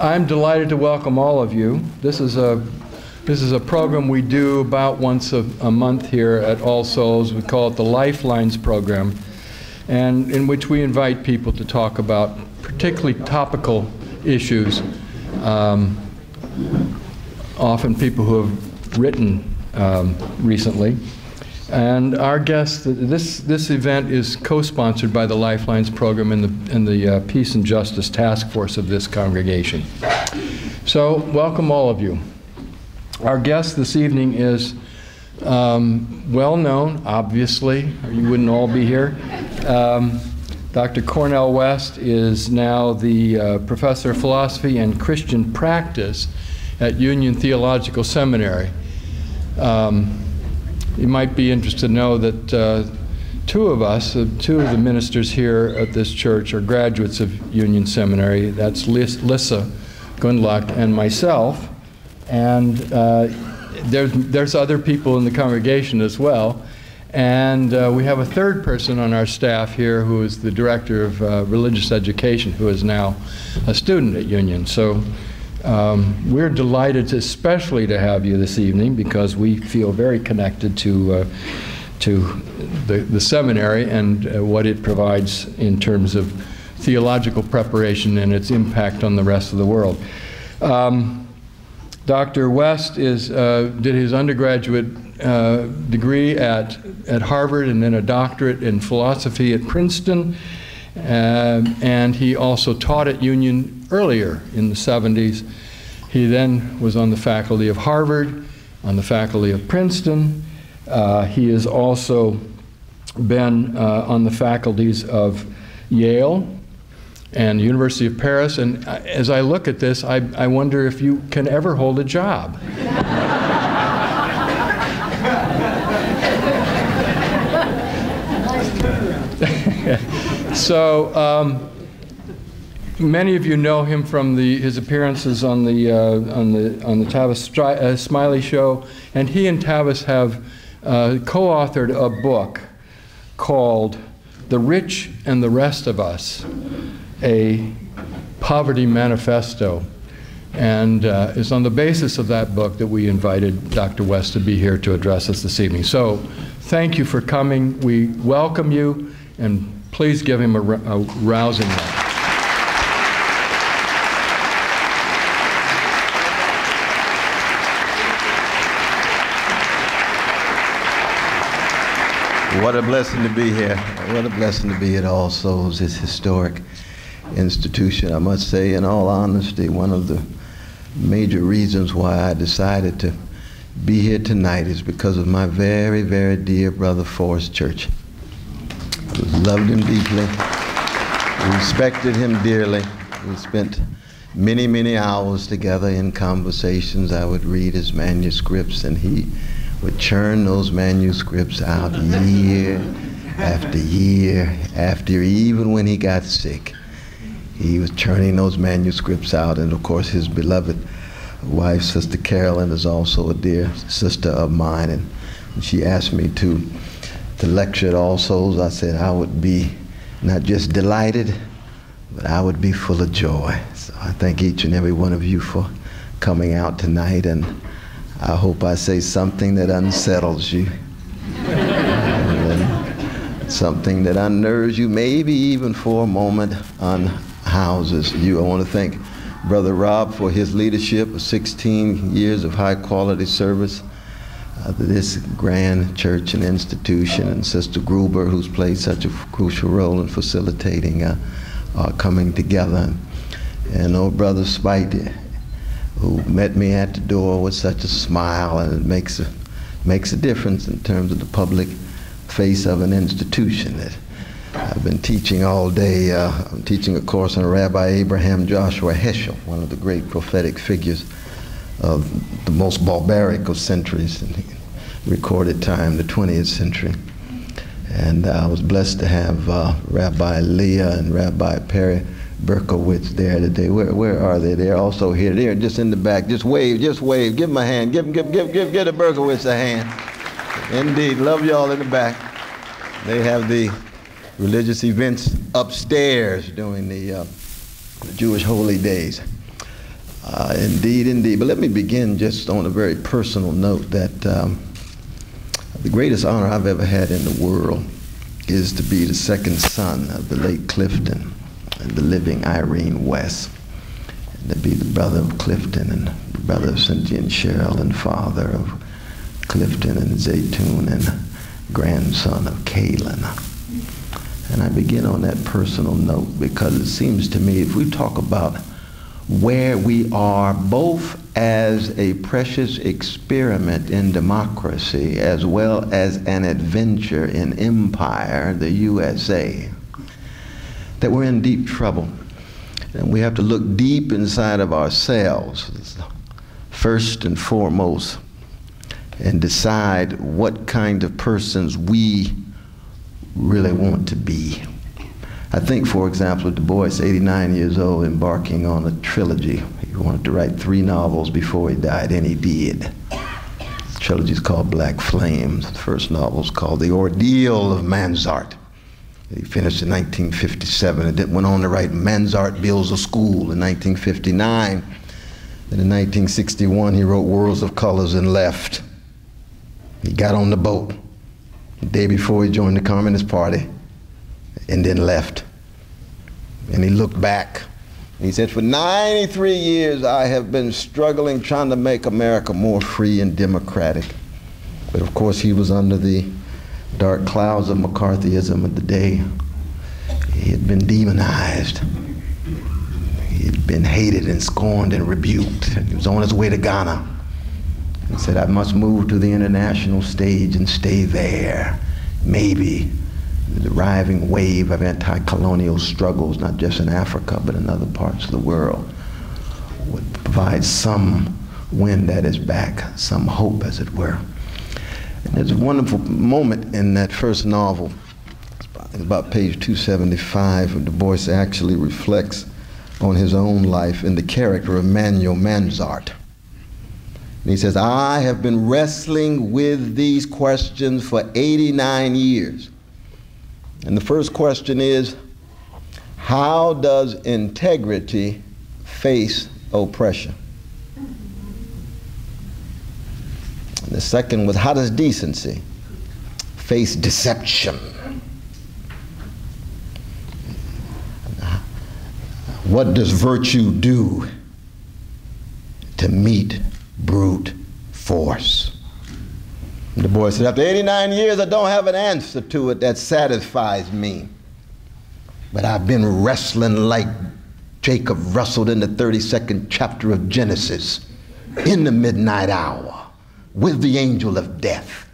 I'm delighted to welcome all of you. This is a program we do about once a month here at All Souls. We call it the Lifelines program, and in which we invite people to talk about particularly topical issues, often people who have written recently. And our guest, this event is co-sponsored by the Lifelines program and the Peace and Justice Task Force of this congregation. So, welcome all of you. Our guest this evening is well known, obviously, or you wouldn't all be here. Dr. Cornel West is now the professor of philosophy and Christian practice at Union Theological Seminary. You might be interested to know that two of the ministers here at this church are graduates of Union Seminary. That's Lissa Gundlach and myself. And there's other people in the congregation as well. And we have a third person on our staff here who is the director of religious education, who is now a student at Union. So we're delighted especially to have you this evening, because we feel very connected to the seminary and what it provides in terms of theological preparation and its impact on the rest of the world. Dr. West did his undergraduate degree at Harvard and then a doctorate in philosophy at Princeton. And he also taught at Union earlier in the 70s. He then was on the faculty of Harvard, on the faculty of Princeton. He has also been on the faculties of Yale and the University of Paris. And as I look at this, I wonder if you can ever hold a job. So many of you know him from his appearances on the Tavis Smiley Show, and he and Tavis have co-authored a book called "The Rich and the Rest of Us: A Poverty Manifesto," and it's on the basis of that book that we invited Dr. West to be here to address us this evening. So, thank you for coming. We welcome you, and please give him a rousing round. What a blessing to be here. What a blessing to be at All Souls, this historic institution. I must say, in all honesty, one of the major reasons why I decided to be here tonight is because of my very, very dear brother Forrest Church. I loved him deeply, respected him dearly. We spent many, many hours together in conversations. I would read his manuscripts, and he would churn those manuscripts out year after year after year. Even when he got sick, he was churning those manuscripts out. And of course, his beloved wife, Sister Carolyn, is also a dear sister of mine. And when she asked me to lecture at All Souls, I said I would be not just delighted, but I would be full of joy. So I thank each and every one of you for coming out tonight, and I hope I say something that unsettles you, and something that unnerves you, maybe even for a moment unhouses you. I want to thank Brother Rob for his leadership of 16 years of high-quality service to this grand church and institution, and Sister Gruber, who's played such a crucial role in facilitating our coming together, and old Brother Spite, who met me at the door with such a smile, and it makes a difference in terms of the public face of an institution. That I've been teaching all day. I'm teaching a course on Rabbi Abraham Joshua Heschel, one of the great prophetic figures of the most barbaric of centuries in recorded time, the 20th century. And I was blessed to have Rabbi Leah and Rabbi Perry Berkowitz there today. Where are they? They're also here. They're just in the back. Just wave, just wave. Give them a hand. Give the Berkowitz a hand. Indeed, love y'all in the back. They have the religious events upstairs during the Jewish holy days. Indeed, indeed. But let me begin just on a very personal note that the greatest honor I've ever had in the world is to be the second son of the late Clifton and the living Irene West, and to be the brother of Clifton and the brother of Cynthia and Cheryl and father of Clifton and Zaytoon and grandson of Kaylin. And I begin on that personal note because it seems to me if we talk about where we are both as a precious experiment in democracy as well as an adventure in empire, the USA, that we're in deep trouble. And we have to look deep inside of ourselves, first and foremost, and decide what kind of persons we really want to be. I think, for example, Du Bois, 89 years old, embarking on a trilogy. He wanted to write 3 novels before he died, and he did. The trilogy is called Black Flames. The first novel is called The Ordeal of Mansart. He finished in 1957 and then went on to write Mansart Builds a School in 1959. Then in 1961, he wrote Worlds of Colors and left. He got on the boat the day before he joined the Communist Party and then left. And he looked back. And he said, for 93 years, I have been struggling, trying to make America more free and democratic. But of course, he was under the dark clouds of McCarthyism of the day. He had been demonized. He had been hated and scorned and rebuked. And he was on his way to Ghana. He said, I must move to the international stage and stay there. Maybe the arriving wave of anti-colonial struggles, not just in Africa, but in other parts of the world, would provide some wind at his back, some hope, as it were. And there's a wonderful moment in that first novel. It's about page 275, and Du Bois actually reflects on his own life in the character of Manuel Mansart. And he says, I have been wrestling with these questions for 89 years. And the first question is, how does integrity face oppression? And the second was, how does decency face deception? What does virtue do to meet brute force? Du Bois said, after 89 years, I don't have an answer to it that satisfies me. But I've been wrestling like Jacob wrestled in the 32nd chapter of Genesis, in the midnight hour, with the angel of death.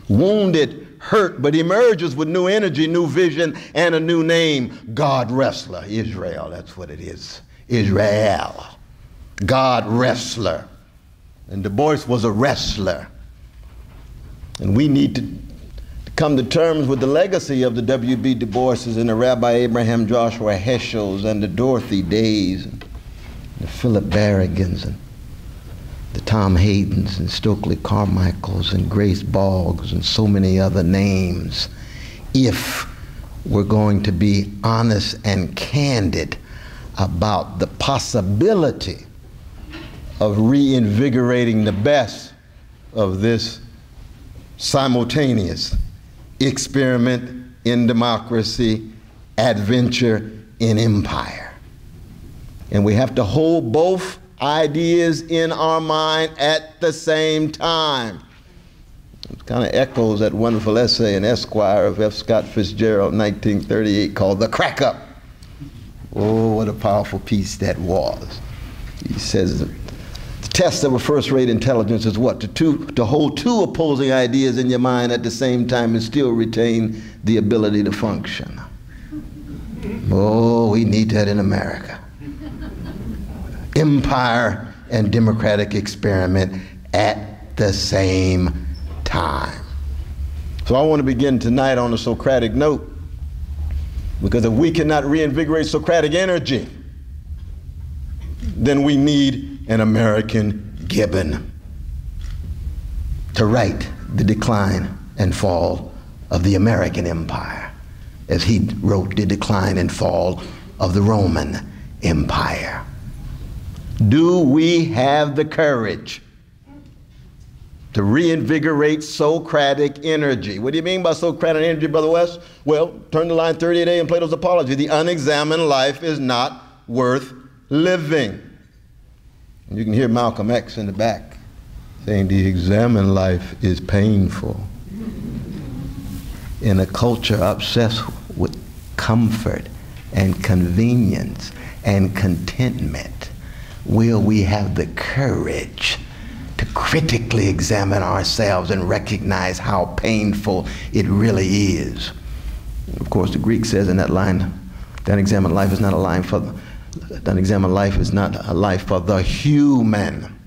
Wounded, hurt, but emerges with new energy, new vision, and a new name. God wrestler, Israel, that's what it is. Israel, God wrestler. And Du Bois was a wrestler. And we need to come to terms with the legacy of the W.B. Du Boises and the Rabbi Abraham Joshua Heschels and the Dorothy Days and the Philip Barragans and the Tom Haydens and Stokely Carmichaels and Grace Boggs and so many other names, if we're going to be honest and candid about the possibility of reinvigorating the best of this simultaneous experiment in democracy, adventure in empire. And we have to hold both ideas in our mind at the same time. It kind of echoes that wonderful essay in Esquire of F. Scott Fitzgerald, 1938, called The Crack Up. Oh, what a powerful piece that was. He says, the test of a first-rate intelligence is what? To hold 2 opposing ideas in your mind at the same time and still retain the ability to function. Oh, we need that in America. Empire and democratic experiment at the same time. So I want to begin tonight on a Socratic note, because if we cannot reinvigorate Socratic energy, then we need an American Gibbon to write the decline and fall of the American empire, as he wrote the decline and fall of the Roman Empire. Do we have the courage to reinvigorate Socratic energy? What do you mean by Socratic energy, Brother West? Well, turn to line 38 in Plato's Apology. The unexamined life is not worth living. And you can hear Malcolm X in the back saying the examined life is painful. In a culture obsessed with comfort and convenience and contentment, will we have the courage to critically examine ourselves and recognize how painful it really is? Of course, the Greek says in that line, the unexamined life is not a line for the unexamined life is not a life for the human.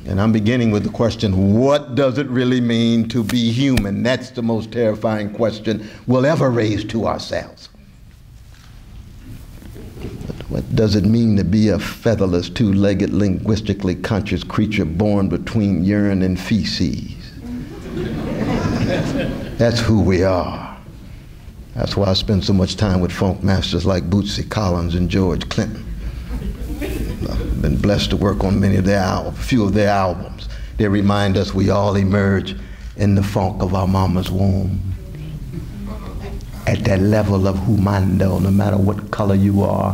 And I'm beginning with the question, what does it really mean to be human? That's the most terrifying question we'll ever raise to ourselves. What does it mean to be a featherless, two-legged, linguistically conscious creature born between urine and feces? That's who we are. That's why I spend so much time with funk masters like Bootsy Collins and George Clinton. I've been blessed to work on many of their albums, a few of their albums. They remind us we all emerge in the funk of our mama's womb. At that level of humando, no matter what color you are,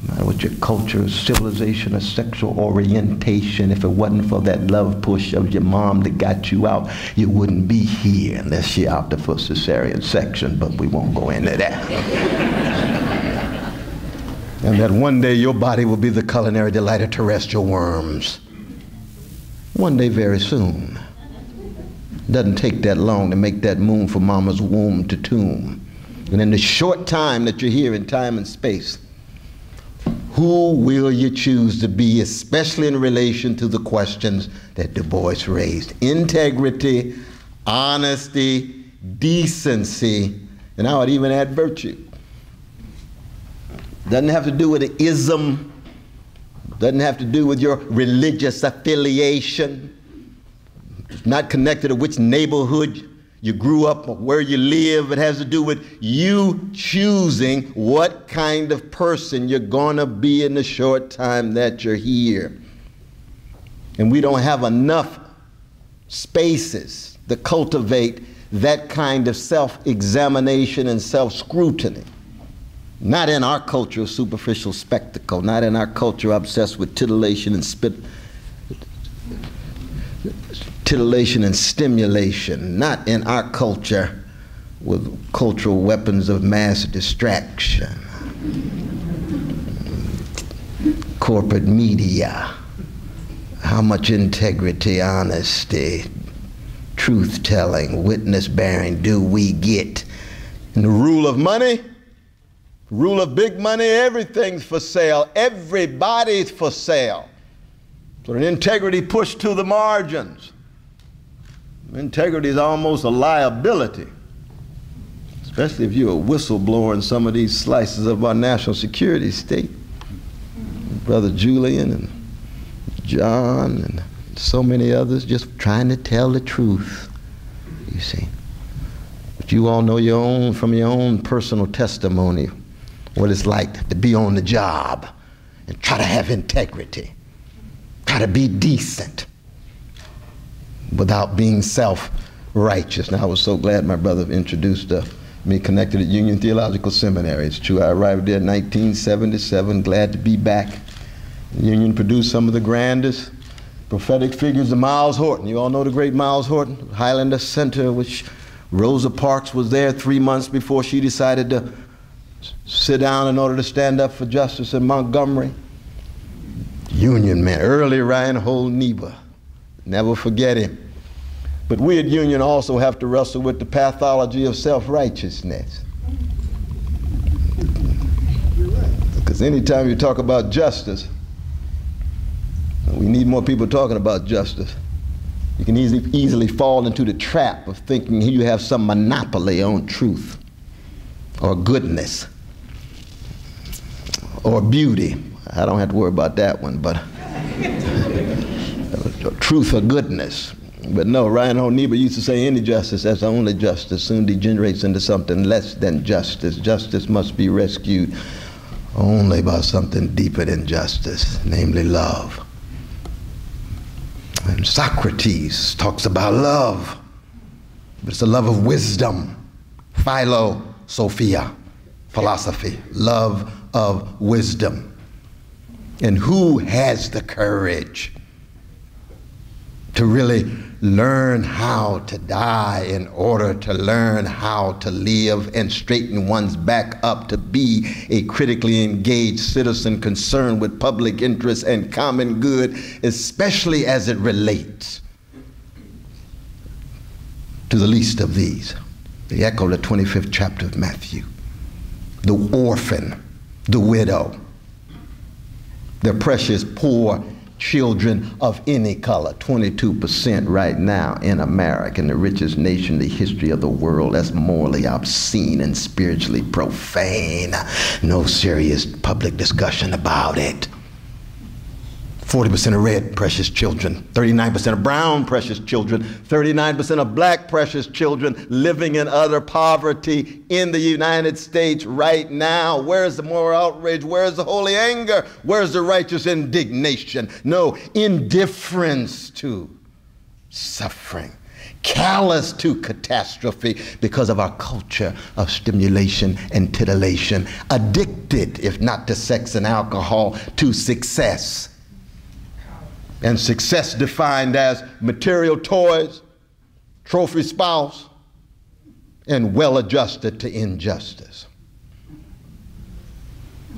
no matter what your culture, civilization, or sexual orientation, if it wasn't for that love push of your mom that got you out, you wouldn't be here unless you're out there for cesarean section, but we won't go into that. And that one day your body will be the culinary delight of terrestrial worms. One day very soon. It doesn't take that long to make that moon from mama's womb to tomb. And in the short time that you're here in time and space, who will you choose to be, especially in relation to the questions that Du Bois raised? Integrity, honesty, decency, and I would even add virtue. Doesn't have to do with an ism, doesn't have to do with your religious affiliation. It's not connected to which neighborhood you grew up or where you live. It has to do with you choosing what kind of person you're going to be in the short time that you're here. And we don't have enough spaces to cultivate that kind of self-examination and self-scrutiny. Not in our culture of superficial spectacle, not in our culture obsessed with titillation and stimulation, not in our culture with cultural weapons of mass distraction. Corporate media, how much integrity, honesty, truth-telling, witness-bearing do we get? And the rule of money, rule of big money, everything's for sale. Everybody's for sale. So an integrity pushed to the margins. Integrity is almost a liability, especially if you're a whistleblower in some of these slices of our national security state. Brother Julian and John and so many others just trying to tell the truth, you see. But you all know from your own personal testimony what it's like to be on the job and try to have integrity, try to be decent without being self-righteous. Now, I was so glad my brother introduced me connected at Union Theological Seminary. It's true, I arrived there in 1977, glad to be back. Union produced some of the grandest prophetic figures of Miles Horton. You all know the great Miles Horton, Highlander Center, which Rosa Parks was there 3 months before she decided to sit down in order to stand up for justice in Montgomery. Union man, early Reinhold Niebuhr. Never forget him. But we at Union also have to wrestle with the pathology of self-righteousness. Because anytime you talk about justice, we need more people talking about justice. You can easily fall into the trap of thinking you have some monopoly on truth or goodness or beauty. I don't have to worry about that one, but truth or goodness. But no, Reinhold Niebuhr used to say any justice, that's the only justice, soon degenerates into something less than justice. Justice must be rescued only by something deeper than justice, namely love. And Socrates talks about love, but it's a love of wisdom, philosophia, philosophy, love of wisdom. And who has the courage to really learn how to die in order to learn how to live and straighten one's back up to be a critically engaged citizen concerned with public interest and common good, especially as it relates to the least of these? The echo of the 25th chapter of Matthew. The orphan, the widow, the precious poor children of any color, 22% right now in America, in the richest nation in the history of the world. That's morally obscene and spiritually profane. No serious public discussion about it. 40% of red, precious children, 39% of brown, precious children, 39% of black, precious children living in utter poverty in the United States right now. Where's the moral outrage? Where's the holy anger? Where's the righteous indignation? No, indifference to suffering, callous to catastrophe because of our culture of stimulation and titillation, addicted, if not to sex and alcohol, to success. And success defined as material toys, trophy spouse, and well adjusted to injustice.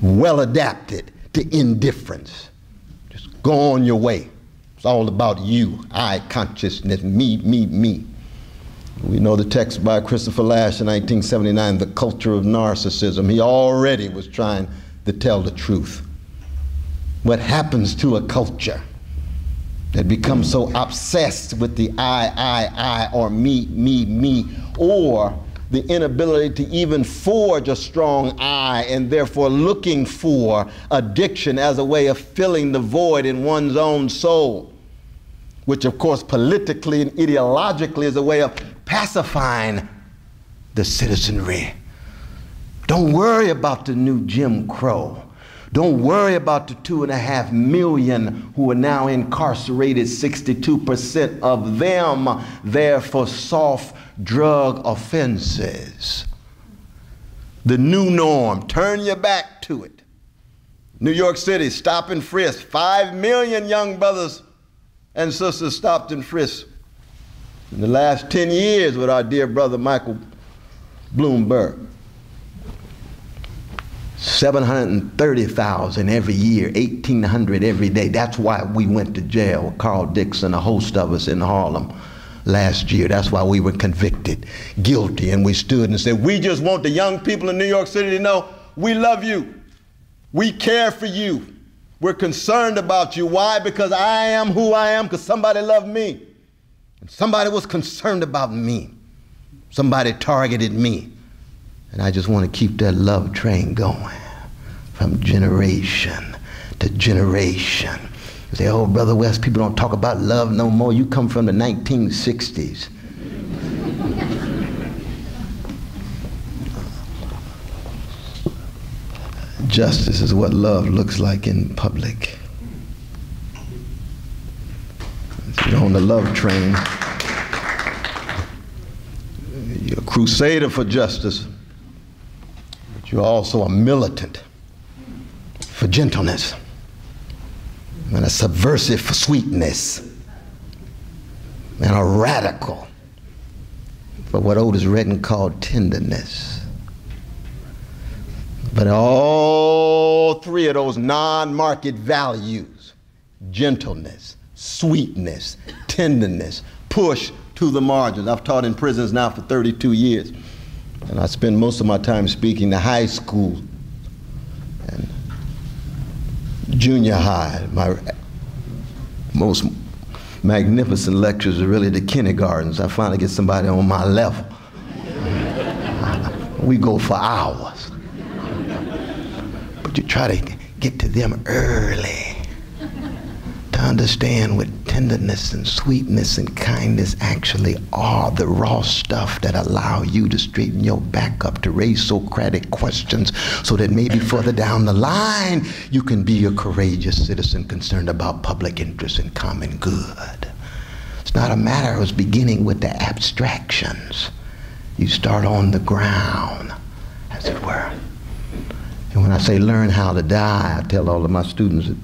Well adapted to indifference. Just go on your way. It's all about you, I consciousness, me, me, me. We know the text by Christopher Lasch in 1979, The Culture of Narcissism. He already was trying to tell the truth. What happens to a culture that becomes so obsessed with the I, or me, me, me, or the inability to even forge a strong I, and therefore looking for addiction as a way of filling the void in one's own soul, which of course politically and ideologically is a way of pacifying the citizenry. Don't worry about the new Jim Crow. Don't worry about the 2.5 million who are now incarcerated, 62% of them there for soft drug offenses. The new norm, turn your back to it. New York City, stop and frisk. 5 million young brothers and sisters stopped and frisked in the last 10 years with our dear brother Michael Bloomberg. 730,000 every year, 1,800 every day. That's why we went to jail, Carl Dixon, a host of us in Harlem last year. That's why we were convicted, guilty, and we stood and said, we just want the young people in New York City to know we love you. We care for you. We're concerned about you. Why? Because I am who I am, because somebody loved me. And somebody was concerned about me. Somebody targeted me. And I just want to keep that love train going from generation to generation. You say, oh, Brother West, people don't talk about love no more. You come from the 1960s. Justice is what love looks like in public. If you're on the love train, you're a crusader for justice. You're also a militant for gentleness and a subversive for sweetness and a radical for what Otis Redding called tenderness. But all three of those non-market values, gentleness, sweetness, tenderness, push to the margins. I've taught in prisons now for 32 years. And I spend most of my time speaking to high school and junior high. My most magnificent lectures are really the kindergartens. I finally get somebody on my level. We go for hours. But you try to get to them early to understand what tenderness and sweetness and kindness actually are, the raw stuff that allow you to straighten your back up, to raise Socratic questions, so that maybe further down the line you can be a courageous citizen concerned about public interest and common good. It's not a matter of beginning with the abstractions. You start on the ground, as it were. And when I say learn how to die, I tell all of my students at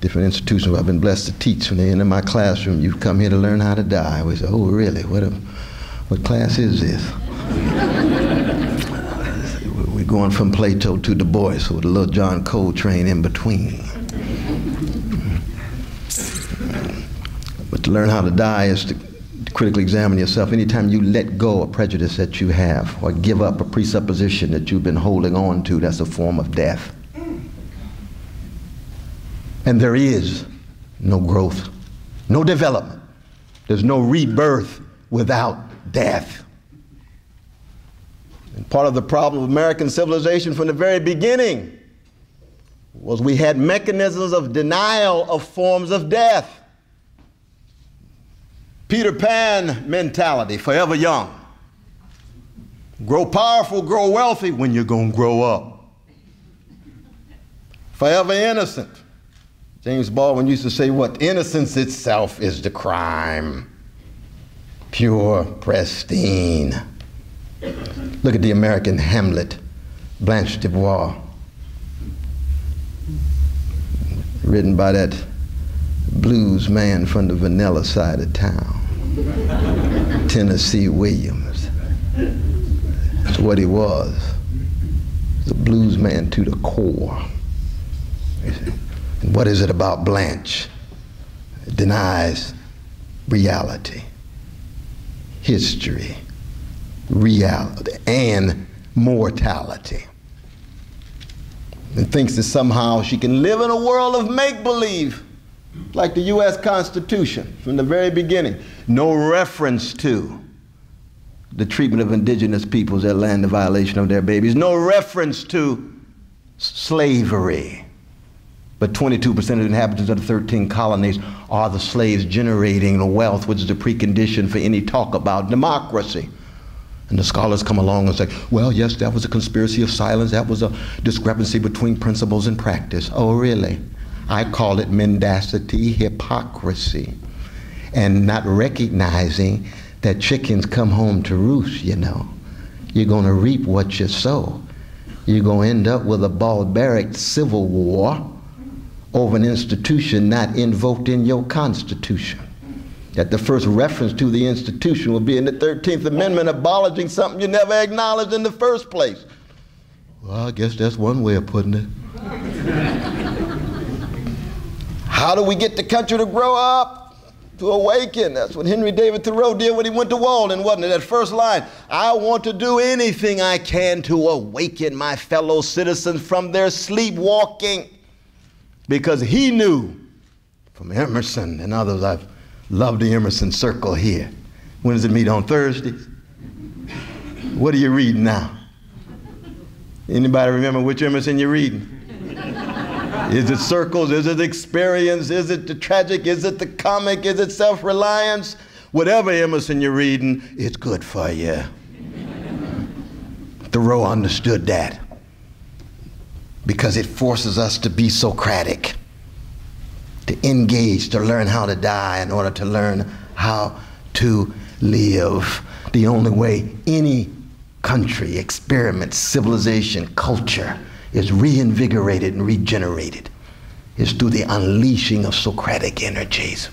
different institutions where I've been blessed to teach, when they enter my classroom, you've come here to learn how to die. We say, oh, really? What class is this? We're going from Plato to Du Bois with a little John Coltrane in between. But to learn how to die is to critically examine yourself. Anytime you let go a prejudice that you have or give up a presupposition that you've been holding on to, that's a form of death. And there is no growth, no development. There's no rebirth without death. And part of the problem of American civilization from the very beginning was we had mechanisms of denial of forms of death. Peter Pan mentality, forever young. Grow powerful, grow wealthy, when you're going to grow up. Forever innocent. James Baldwin used to say, what? Innocence itself is the crime. Pure, pristine. Look at the American Hamlet, Blanche DuBois, written by that blues man from the vanilla side of town, Tennessee Williams. That's what he was. He's a blues man to the core. And what is it about Blanche? It denies reality, history, reality, and mortality. And thinks that somehow she can live in a world of make-believe, like the U.S. Constitution from the very beginning. No reference to the treatment of indigenous peoples that land the violation of their babies. No reference to slavery. But 22% of the inhabitants of the 13 colonies are the slaves generating the wealth, which is the precondition for any talk about democracy. And the scholars come along and say, well, yes, that was a conspiracy of silence. That was a discrepancy between principles and practice. Oh, really? I call it mendacity, hypocrisy, and not recognizing that chickens come home to roost, you know. You're going to reap what you sow. You're going to end up with a barbaric civil war over an institution not invoked in your Constitution. That the first reference to the institution will be in the 13th Amendment, abolishing something you never acknowledged in the first place. Well, I guess that's one way of putting it. How do we get the country to grow up, to awaken? That's what Henry David Thoreau did when he went to Walden, wasn't it? That first line, I want to do anything I can to awaken my fellow citizens from their sleepwalking. Because he knew from Emerson and others, I've loved the Emerson circle here. When does it meet? On Thursdays? What are you reading now? Anybody remember which Emerson you're reading? Is it Circles? Is it Experience? Is it the tragic? Is it the comic? Is it Self-Reliance? Whatever Emerson you're reading, it's good for you. Thoreau understood that because it forces us to be Socratic, to engage, to learn how to die in order to learn how to live. The only way any country, experiment, civilization, culture is reinvigorated and regenerated is through the unleashing of Socratic energies.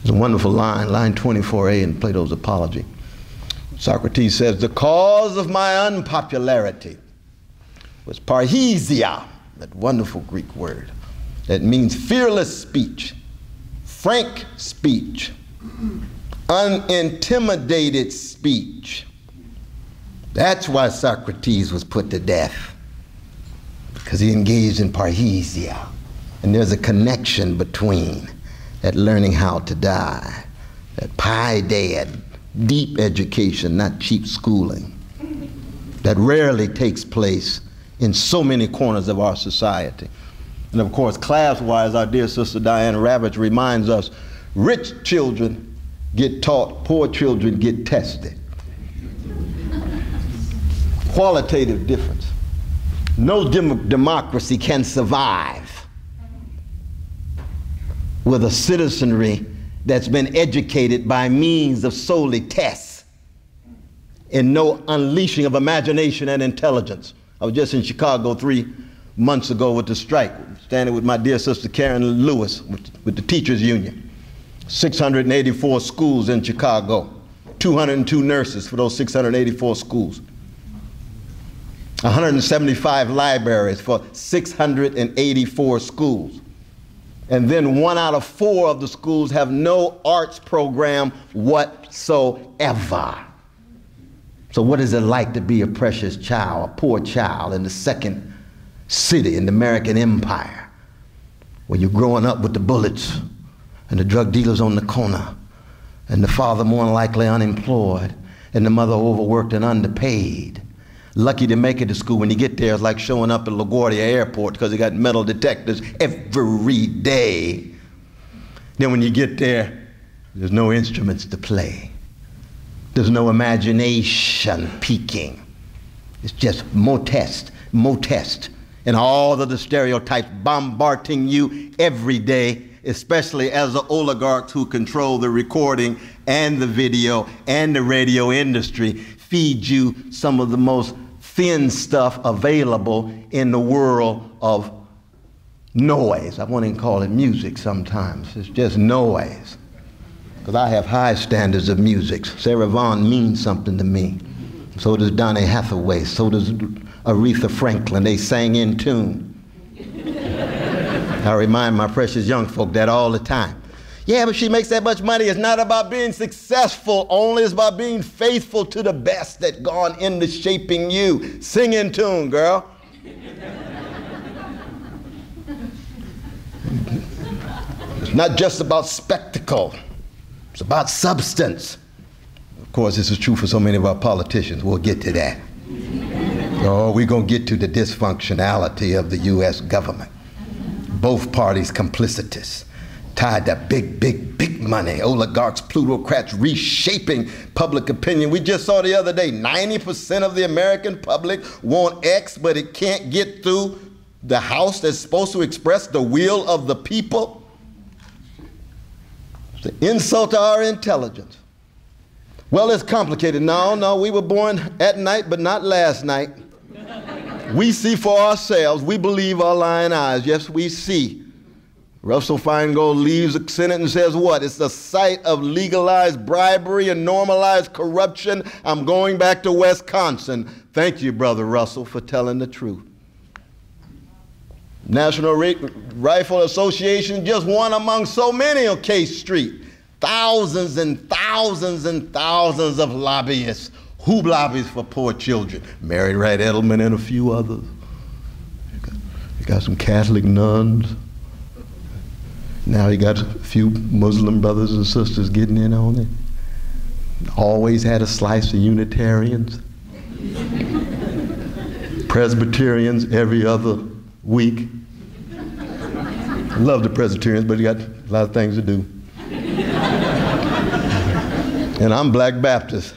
There's a wonderful line, line 24a in Plato's Apology. Socrates says, the cause of my unpopularity was parrhesia, that wonderful Greek word that means fearless speech, frank speech, unintimidated speech. That's why Socrates was put to death, because he engaged in parrhesia. And there's a connection between that learning how to die, that paideia, deep education, not cheap schooling, that rarely takes place in so many corners of our society. And of course, class-wise, our dear sister Diane Ravitch reminds us, rich children get taught, poor children get tested. Qualitative difference. No democracy can survive with a citizenry that's been educated by means of solely tests and no unleashing of imagination and intelligence. I was just in Chicago 3 months ago with the strike, standing with my dear sister Karen Lewis with the teachers union. 684 schools in Chicago, 202 nurses for those 684 schools. 175 libraries for 684 schools. And then 1 out of 4 of the schools have no arts program whatsoever. So what is it like to be a precious child, a poor child in the second city in the American empire, where you're growing up with the bullets and the drug dealers on the corner, and the father more than likely unemployed, and the mother overworked and underpaid? Lucky to make it to school. When you get there, it's like showing up at LaGuardia Airport because they got metal detectors every day. Then when you get there, there's no instruments to play. There's no imagination peaking. It's just more test, and all of the stereotypes bombarding you every day, especially as the oligarchs who control the recording and the video and the radio industry feed you some of the most thin stuff available in the world of noise. I won't even call it music sometimes. It's just noise. Because I have high standards of music. Sarah Vaughan means something to me. So does Donny Hathaway. So does Aretha Franklin. They sang in tune. I remind my precious young folk that all the time. Yeah, but she makes that much money. It's not about being successful only. It's about being faithful to the best that gone into shaping you. Sing in tune, girl. It's not just about spectacle. It's about substance. Of course, this is true for so many of our politicians. We'll get to that. Oh, we're going to get to the dysfunctionality of the U.S. government. Both parties complicitous, tied to big money, oligarchs, plutocrats reshaping public opinion. We just saw the other day, 90% of the American public want X, but it can't get through the House that's supposed to express the will of the people. It's an insult to our intelligence. Well, it's complicated. No, we were born at night, but not last night. We see for ourselves. We believe our lying eyes. Yes, we see. Russell Feingold leaves the Senate and says what? It's the site of legalized bribery and normalized corruption. I'm going back to Wisconsin. Thank you, Brother Russell, for telling the truth. National Rifle Association, just one among so many on K Street. Thousands and thousands and thousands of lobbyists. Who lobbies for poor children? Mary Wright Edelman and a few others. You got some Catholic nuns. Now you got a few Muslim brothers and sisters getting in on it. Always had a slice of Unitarians. Presbyterians every other week. I love the Presbyterians, but you got a lot of things to do. And I'm Black Baptist.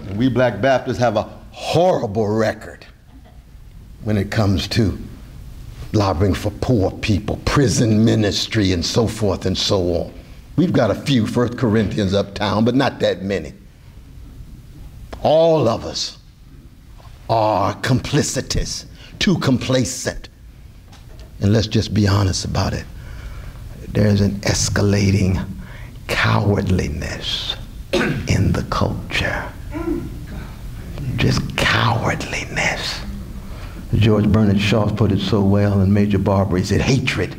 And we Black Baptists have a horrible record when it comes to lobbying for poor people, prison ministry, and so forth and so on. We've got a few 1 Corinthians uptown, but not that many. All of us are complicitous, too complacent. And let's just be honest about it. There's an escalating cowardliness in the culture. Just cowardliness. George Bernard Shaw put it so well in Major Barbara. He said, hatred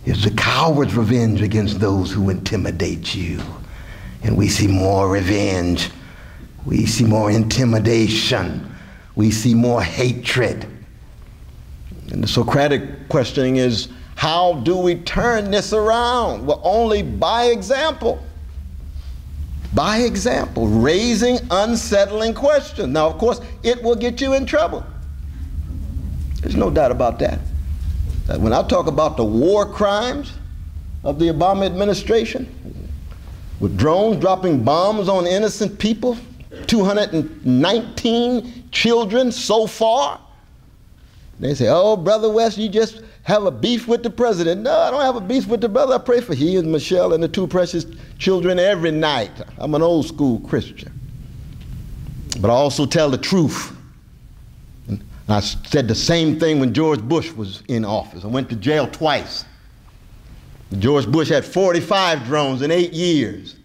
is the coward's revenge against those who intimidate you. And we see more revenge. We see more intimidation. We see more hatred. And the Socratic questioning is, how do we turn this around? Well, only by example. By example, raising unsettling questions. Now, of course, it will get you in trouble. There's no doubt about that. that when I talk about the war crimes of the Obama administration, with drones dropping bombs on innocent people, 219 children so far, they say, oh, Brother West, you just have a beef with the president. No, I don't have a beef with the brother. I pray for he and Michelle and the two precious children every night. I'm an old school Christian. But I also tell the truth. And I said the same thing when George Bush was in office. I went to jail twice. George Bush had 45 drones in 8 years.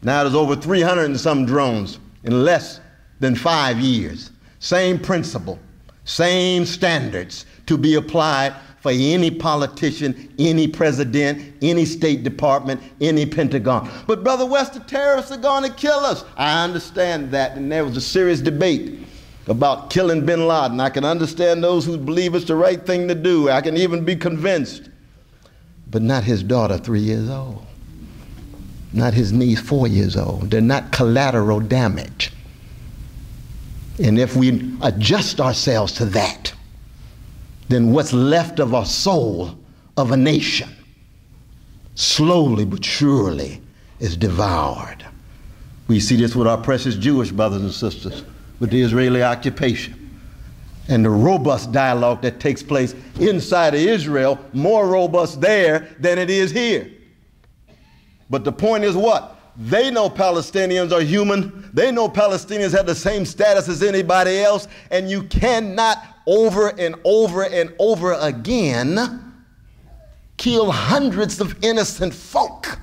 Now there's over 300 and some drones in less than 5 years. Same principle, same standards to be applied for any politician, any president, any State Department, any Pentagon. But Brother West, the terrorists are going to kill us. I understand that, and there was a serious debate about killing bin Laden. I can understand those who believe it's the right thing to do. I can even be convinced. But not his daughter, 3 years old. Not his niece, 4 years old. They're not collateral damage. And if we adjust ourselves to that, then what's left of our soul of a nation, slowly but surely, is devoured. We see this with our precious Jewish brothers and sisters, with the Israeli occupation. And the robust dialogue that takes place inside of Israel, more robust there than it is here. But the point is what? They know Palestinians are human. They know Palestinians have the same status as anybody else, and you cannot over and over and over again kill hundreds of innocent folk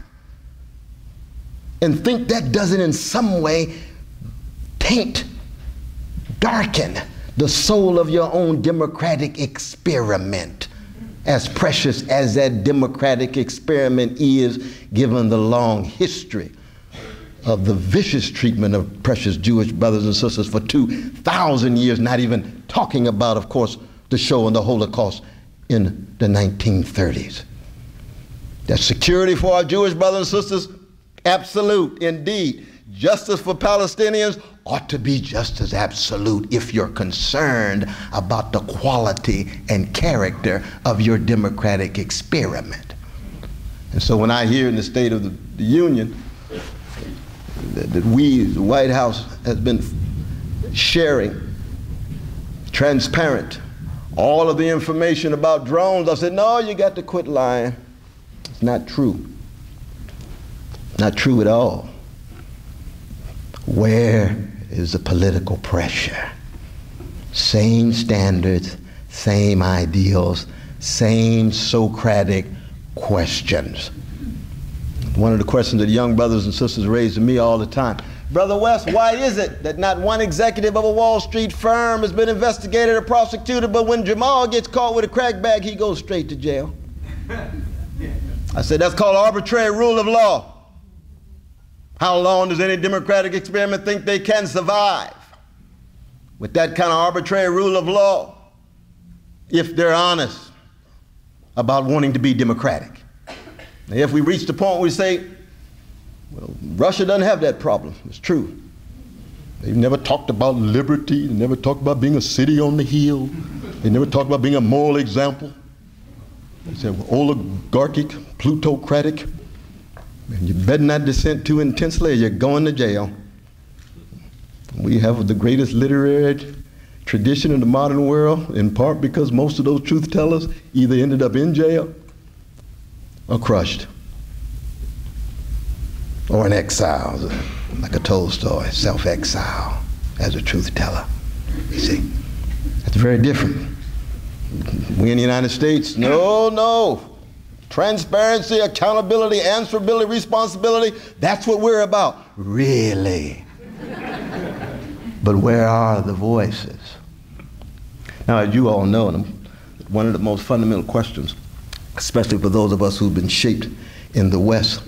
and think that doesn't in some way taint, darken the soul of your own democratic experiment, as precious as that democratic experiment is, given the long history of the vicious treatment of precious Jewish brothers and sisters for 2,000 years, not even talking about, of course, the show on the Holocaust in the 1930s. That security for our Jewish brothers and sisters, absolute indeed. Justice for Palestinians ought to be just as absolute if you're concerned about the quality and character of your democratic experiment. And so when I hear in the State of the Union that we, the White House, has been sharing transparent all of the information about drones, I said, no, you got to quit lying. It's not true. Not true at all. Where is the political pressure? Same standards, same ideals, same Socratic questions. One of the questions that young brothers and sisters raise to me all the time, Brother West, why is it that not one executive of a Wall Street firm has been investigated or prosecuted, but when Jamal gets caught with a crack bag, he goes straight to jail? I said, that's called arbitrary rule of law. How long does any democratic experiment think they can survive with that kind of arbitrary rule of law if they're honest about wanting to be democratic? Now, if we reach the point where we say, well, Russia doesn't have that problem, it's true. They've never talked about liberty, they never talked about being a city on the hill, they never talked about being a moral example. They said, well, oligarchic, plutocratic, and you better not dissent too intensely or you're going to jail. We have the greatest literary tradition in the modern world, in part because most of those truth tellers either ended up in jail or crushed or in exile, like a Tolstoy, self-exile as a truth teller. You see, that's very different. We in the United States, no. Transparency, accountability, answerability, responsibility, that's what we're about. Really? But where are the voices? Now, as you all know, one of the most fundamental questions, especially for those of us who've been shaped in the West,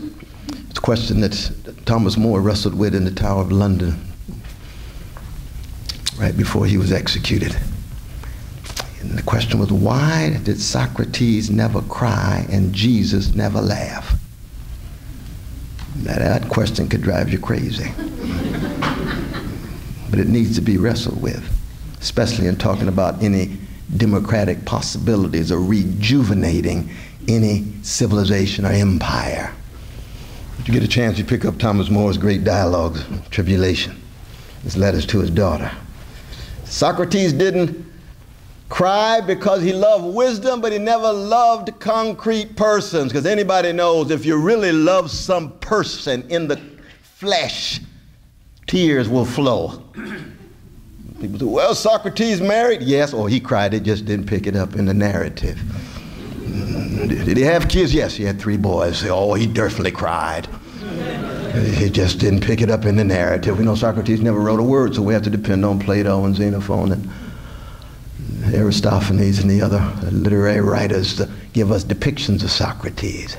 it's a question that Thomas More wrestled with in the Tower of London right before he was executed. And the question was, why did Socrates never cry and Jesus never laugh? Now, that question could drive you crazy. But it needs to be wrestled with, especially in talking about any democratic possibilities of rejuvenating any civilization or empire. If you get a chance, you pick up Thomas More's great dialogues, Tribulation, his letters to his daughter. Socrates didn't cry because he loved wisdom, but he never loved concrete persons. Because anybody knows if you really love some person in the flesh, tears will flow. People say, well, Socrates married? Yes, or he cried, it just didn't pick it up in the narrative. Did he have kids? Yes, he had 3 boys. Oh, he definitely cried. He just didn't pick it up in the narrative. We know Socrates never wrote a word, so we have to depend on Plato and Xenophon and Aristophanes and the other literary writers to give us depictions of Socrates.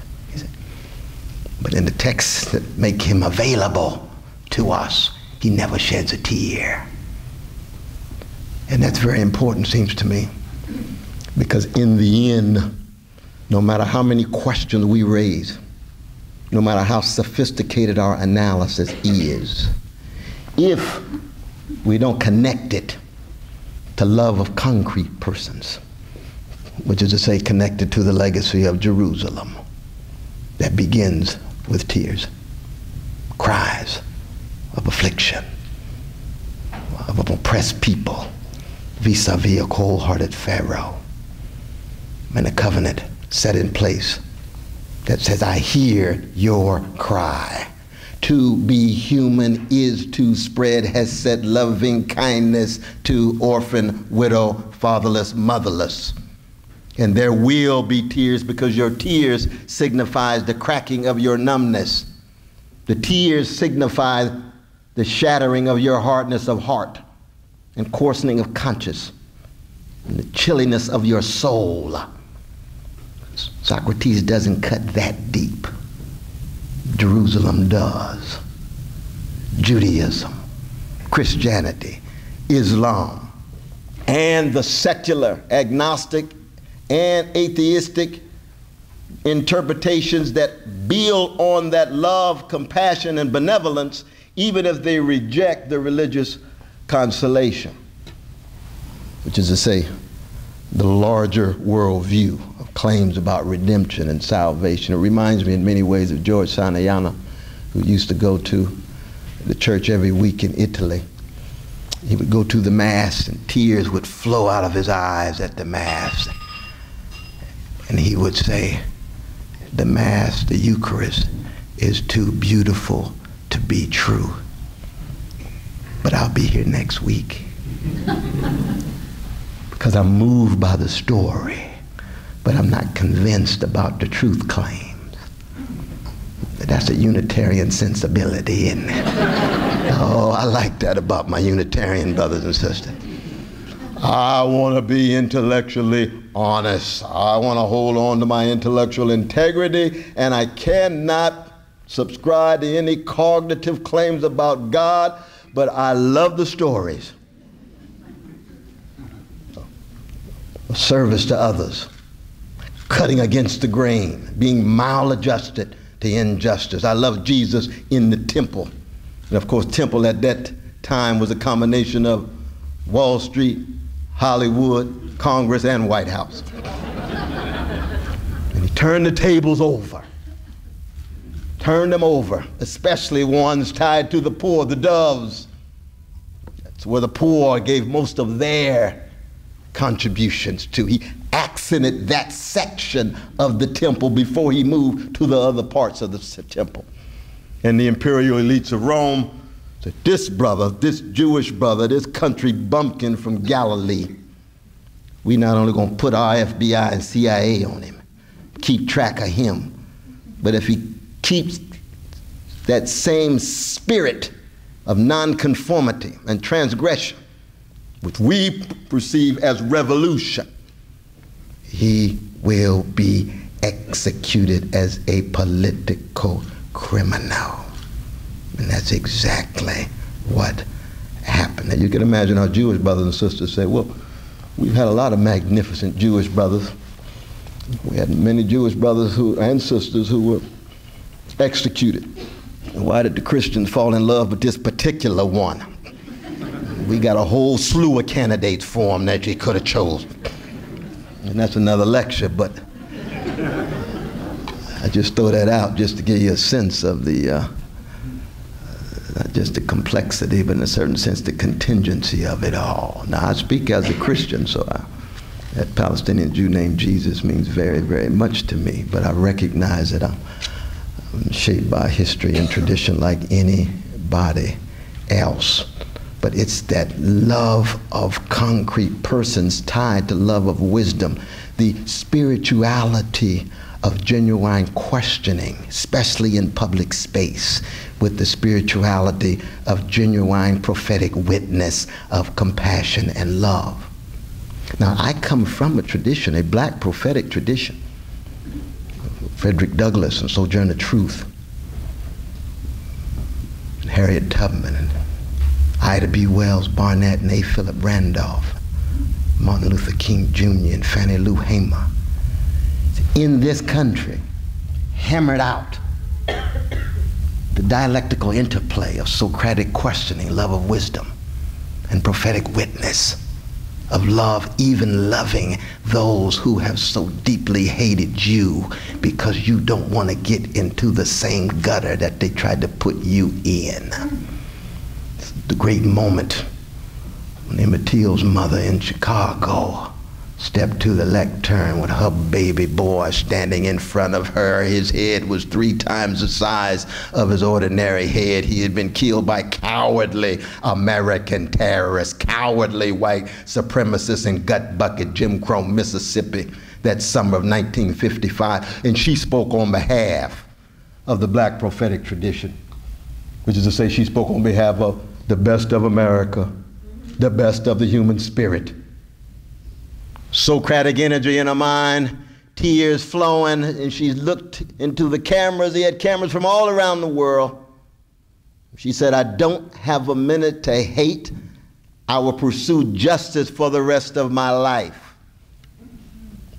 But in the texts that make him available to us, he never sheds a tear. And that's very important, seems to me, because in the end, no matter how many questions we raise, no matter how sophisticated our analysis is, if we don't connect it to love of concrete persons, which is to say connected to the legacy of Jerusalem, that begins with tears, cries of affliction, of an oppressed people, vis-a-vis a cold-hearted Pharaoh, and a covenant set in place that says, I hear your cry. To be human is to spread hesed, loving kindness to orphan, widow, fatherless, motherless. And there will be tears because your tears signifies the cracking of your numbness. The tears signify the shattering of your hardness of heart and coarsening of conscience and the chilliness of your soul. Socrates doesn't cut that deep. Jerusalem does. Judaism, Christianity, Islam, and the secular, agnostic, and atheistic interpretations that build on that love, compassion, and benevolence, even if they reject the religious consolation, which is to say, the larger worldview of claims about redemption and salvation. It reminds me in many ways of George Sanayana, who used to go to the church every week in Italy. He would go to the Mass and tears would flow out of his eyes at the Mass. And he would say, the Mass, the Eucharist, is too beautiful to be true. But I'll be here next week. Because I'm moved by the story, but I'm not convinced about the truth claims. That's a Unitarian sensibility, isn't it? Oh, I like that about my Unitarian brothers and sisters. I want to be intellectually honest. I want to hold on to my intellectual integrity, and I cannot subscribe to any cognitive claims about God, but I love the stories. Service to others, cutting against the grain, being maladjusted to injustice. I love Jesus in the temple. And of course, temple at that time was a combination of Wall Street, Hollywood, Congress, and White House. And he turned the tables over. Turned them over, especially ones tied to the poor, the doves. That's where the poor gave most of their contributions to. He accented that section of the temple before he moved to the other parts of the temple. And the imperial elites of Rome said, this brother, this Jewish brother, this country bumpkin from Galilee, we not only going to put our FBI and CIA on him, keep track of him, but if he keeps that same spirit of nonconformity and transgression, which we perceive as revolution, he will be executed as a political criminal. And that's exactly what happened. Now you can imagine our Jewish brothers and sisters say, well, we've had a lot of magnificent Jewish brothers. We had many Jewish brothers and sisters who were executed. And why did the Christians fall in love with this particular one? We got a whole slew of candidates for him that you could have chosen. And that's another lecture, but I just throw that out just to give you a sense of the, not just the complexity, but in a certain sense, the contingency of it all. Now, I speak as a Christian, so that Palestinian Jew named Jesus means very, very much to me, but I recognize that I'm shaped by history and tradition like anybody else. But it's that love of concrete persons tied to love of wisdom, the spirituality of genuine questioning, especially in public space, with the spirituality of genuine prophetic witness of compassion and love. Now, I come from a tradition, a black prophetic tradition. Frederick Douglass and Sojourner Truth, and Harriet Tubman, and Ida B. Wells Barnett, and A. Philip Randolph, Martin Luther King Jr., and Fannie Lou Hamer. In this country, hammered out the dialectical interplay of Socratic questioning, love of wisdom, and prophetic witness of love, even loving those who have so deeply hated you because you don't want to get into the same gutter that they tried to put you in. It's the great moment when Emmett Till's mother in Chicago stepped to the lectern with her baby boy standing in front of her. His head was 3 times the size of his ordinary head. He had been killed by cowardly American terrorists, cowardly white supremacists in gut bucket Jim Crow, Mississippi, that summer of 1955. And she spoke on behalf of the black prophetic tradition, which is to say she spoke on behalf of the best of America, the best of the human spirit. Socratic energy in her mind, tears flowing, and she looked into the cameras. They had cameras from all around the world. She said, I don't have a minute to hate. I will pursue justice for the rest of my life.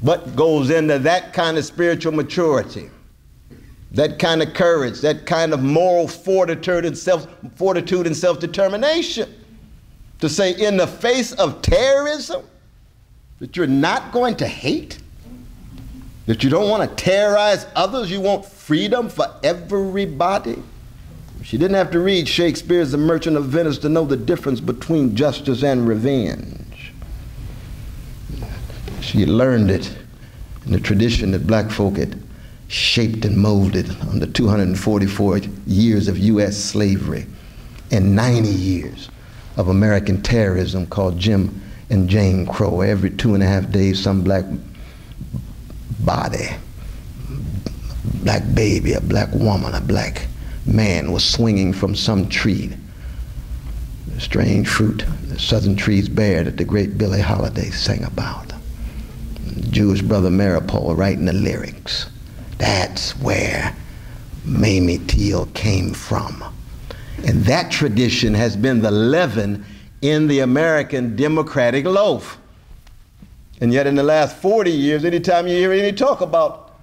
What goes into that kind of spiritual maturity, that kind of courage, that kind of moral fortitude and self-determination, to say in the face of terrorism, that you're not going to hate, that you don't want to terrorize others, you want freedom for everybody. She didn't have to read Shakespeare's The Merchant of Venice to know the difference between justice and revenge. She learned it in the tradition that black folk had shaped and molded under 244 years of U.S. slavery and 90 years of American terrorism called Jim and Jane Crow. Every 2.5 days, some black body, black baby, a black woman, a black man was swinging from some tree, the strange fruit the southern trees bear that the great Billie Holiday sang about. The Jewish brother Maripol writing the lyrics. That's where Mamie Till came from. And that tradition has been the leaven in the American democratic loaf. And yet in the last 40 years, anytime you hear any talk about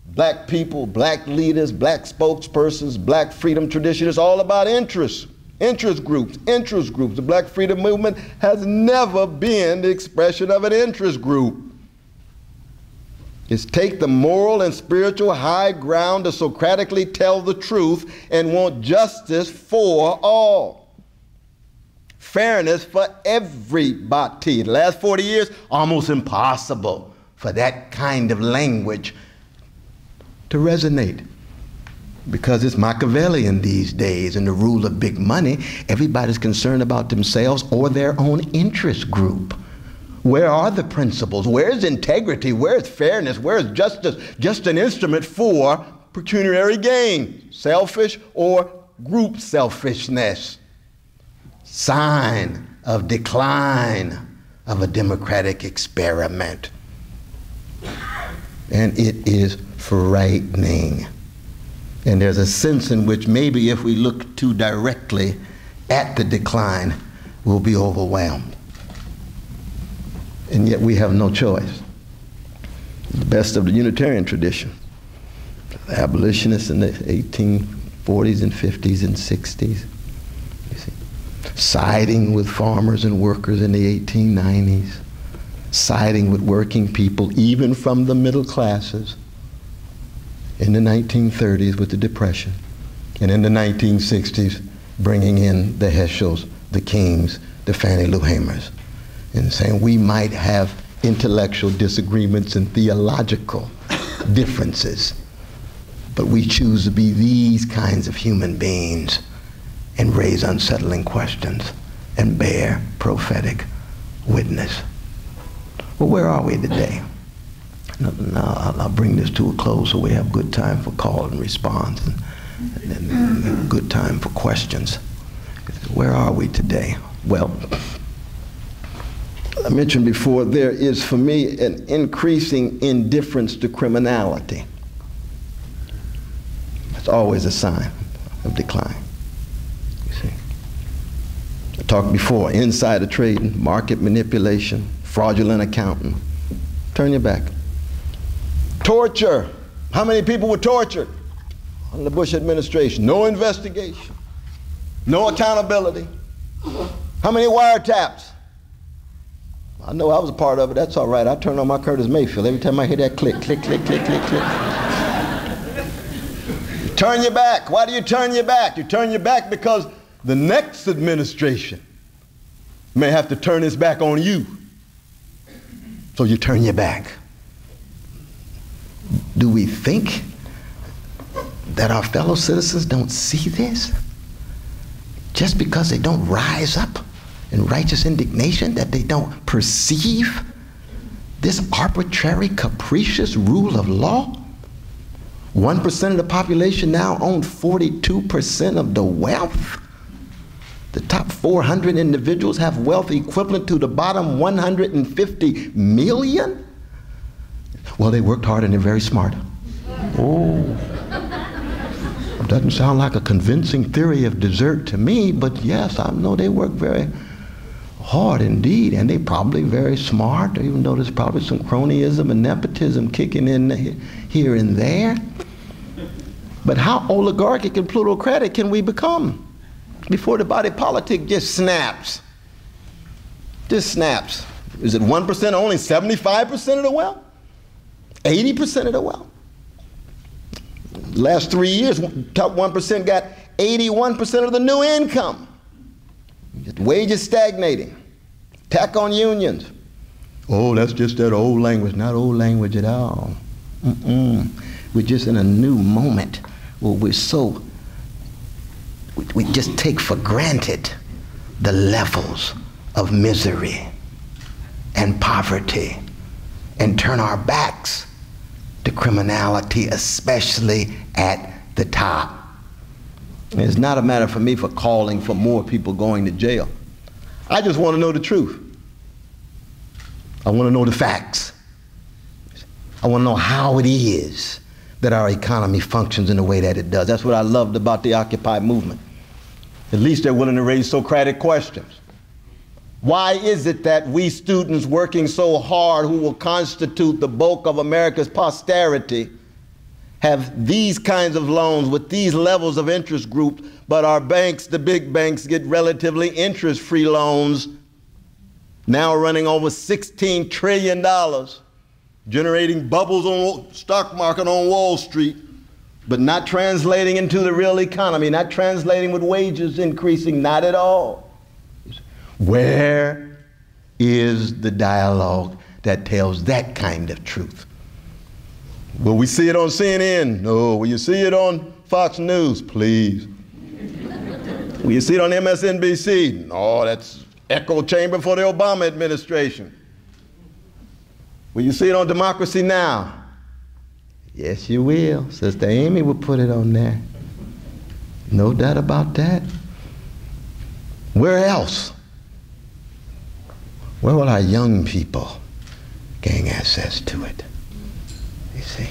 black people, black leaders, black spokespersons, black freedom tradition, it's all about interest groups. The black freedom movement has never been the expression of an interest group. It's take the moral and spiritual high ground to Socratically tell the truth and want justice for all. Fairness for everybody. The last 40 years, almost impossible for that kind of language to resonate, because it's Machiavellian these days. In the rule of big money, everybody's concerned about themselves or their own interest group. Where are the principles? Where is integrity? Where is fairness? Where is justice? Just an instrument for pecuniary gain, selfish or group selfishness. Sign of decline of a democratic experiment. And it is frightening. And there's a sense in which maybe if we look too directly at the decline, we'll be overwhelmed. And yet we have no choice. The best of the Unitarian tradition, the abolitionists in the 1840s and 50s and 60s, you see, siding with farmers and workers in the 1890s, siding with working people, even from the middle classes, in the 1930s with the Depression, and in the 1960s bringing in the Heschels, the Kings, the Fannie Lou Hamers, and saying we might have intellectual disagreements and theological differences, but we choose to be these kinds of human beings and raise unsettling questions and bear prophetic witness. Well, where are we today? Now I'll bring this to a close so we have good time for call and response and good time for questions. Where are we today? Well, I mentioned before, there is for me an increasing indifference to criminality. That's always a sign of decline. You see, I talked before, insider trading, market manipulation, fraudulent accounting. Turn your back. Torture. How many people were tortured under the Bush administration? No investigation. No accountability. How many wiretaps? I know I was a part of it. That's all right. I turn on my Curtis Mayfield every time I hear that click, click, click, click, click, click. You turn your back. Why do you turn your back? You turn your back because the next administration may have to turn its back on you. So you turn your back. Do we think that our fellow citizens don't see this? Just because they don't rise up in righteous indignation, that they don't perceive this arbitrary, capricious rule of law? 1% of the population now own 42% of the wealth. The top 400 individuals have wealth equivalent to the bottom 150 million. Well, they worked hard and they're very smart. Oh, doesn't sound like a convincing theory of desert to me, but yes, I know they work very hard indeed, and they probably very smart, even though there's probably some cronyism and nepotism kicking in here and there. But how oligarchic and plutocratic can we become before the body politic just snaps? Just snaps. Is it 1% only 75% of the wealth? 80% of the wealth? Last 3 years, top 1% got 81% of the new income. Wages stagnating. Attack on unions. Oh, that's just that old language. Not old language at all. We're just in a new moment where we're so, we just take for granted the levels of misery and poverty and turn our backs to criminality, especially at the top. And it's not a matter for me for calling for more people going to jail. I just want to know the truth. I want to know the facts. I want to know how it is that our economy functions in the way that it does. That's what I loved about the Occupy movement. At least they're willing to raise Socratic questions. Why is it that we students working so hard, who will constitute the bulk of America's posterity, have these kinds of loans with these levels of interest groups, but our banks, the big banks, get relatively interest-free loans, now running over $16 trillion, generating bubbles on the stock market on Wall Street, but not translating into the real economy, not translating with wages increasing, not at all. Where is the dialogue that tells that kind of truth? Will we see it on CNN? No. Will you see it on Fox News? Please. Will you see it on MSNBC? No, that's echo chamber for the Obama administration. Will you see it on Democracy Now? Yes, you will. Sister Amy will put it on there. No doubt about that. Where else? Where will our young people gain access to it? You see?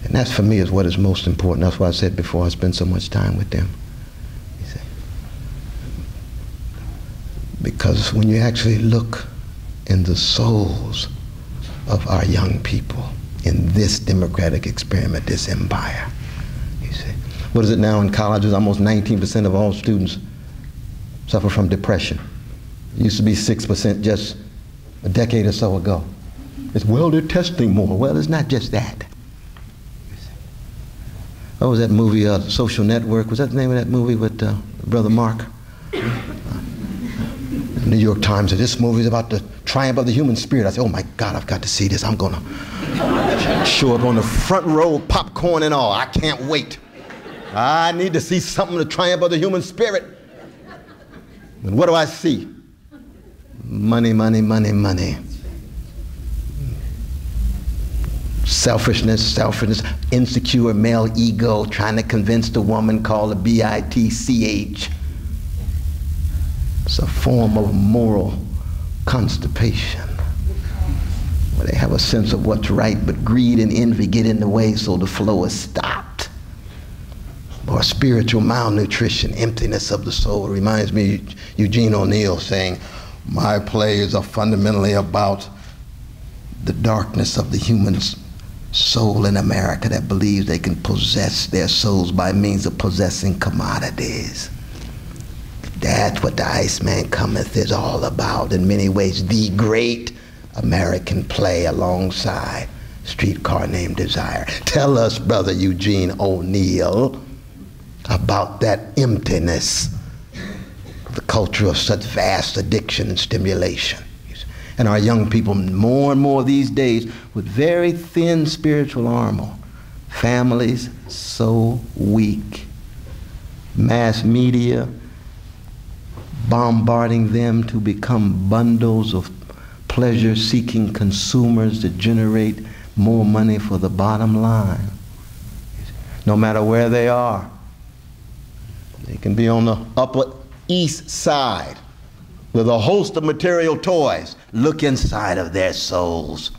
And that's, for me, is what is most important. That's why I said before, I spend so much time with them. You see? Because when you actually look in the souls of our young people in this democratic experiment, this empire, you see? What is it now in colleges? Almost 19% of all students suffer from depression. It used to be 6% just a decade or so ago. It's, well, they're testing more. Well, it's not just that. What was that movie, Social Network? Was that the name of that movie with Brother Mark? The New York Times said, this movie is about the triumph of the human spirit. I said, oh my God, I've got to see this. I'm going to show up on the front row, popcorn and all. I can't wait. I need to see something of the triumph of the human spirit. And what do I see? Money, money, money, money. Selfishness, insecure male ego trying to convince the woman called a bitch. It's a form of moral constipation where they have a sense of what's right, but greed and envy get in the way, so the flow is stopped. Or spiritual malnutrition, emptiness of the soul. It reminds me of Eugene O'Neill saying, my plays are fundamentally about the darkness of the human soul in America that believes they can possess their souls by means of possessing commodities. That's what the Iceman Cometh is all about. In many ways, the great American play alongside Streetcar Named Desire. Tell us, Brother Eugene O'Neill, about that emptiness, the culture of such vast addiction and stimulation. And our young people more and more these days with very thin spiritual armor. Families so weak. Mass media bombarding them to become bundles of pleasure-seeking consumers that generate more money for the bottom line. No matter where they are. They can be on the Upper East Side with a host of material toys. Look inside of their souls.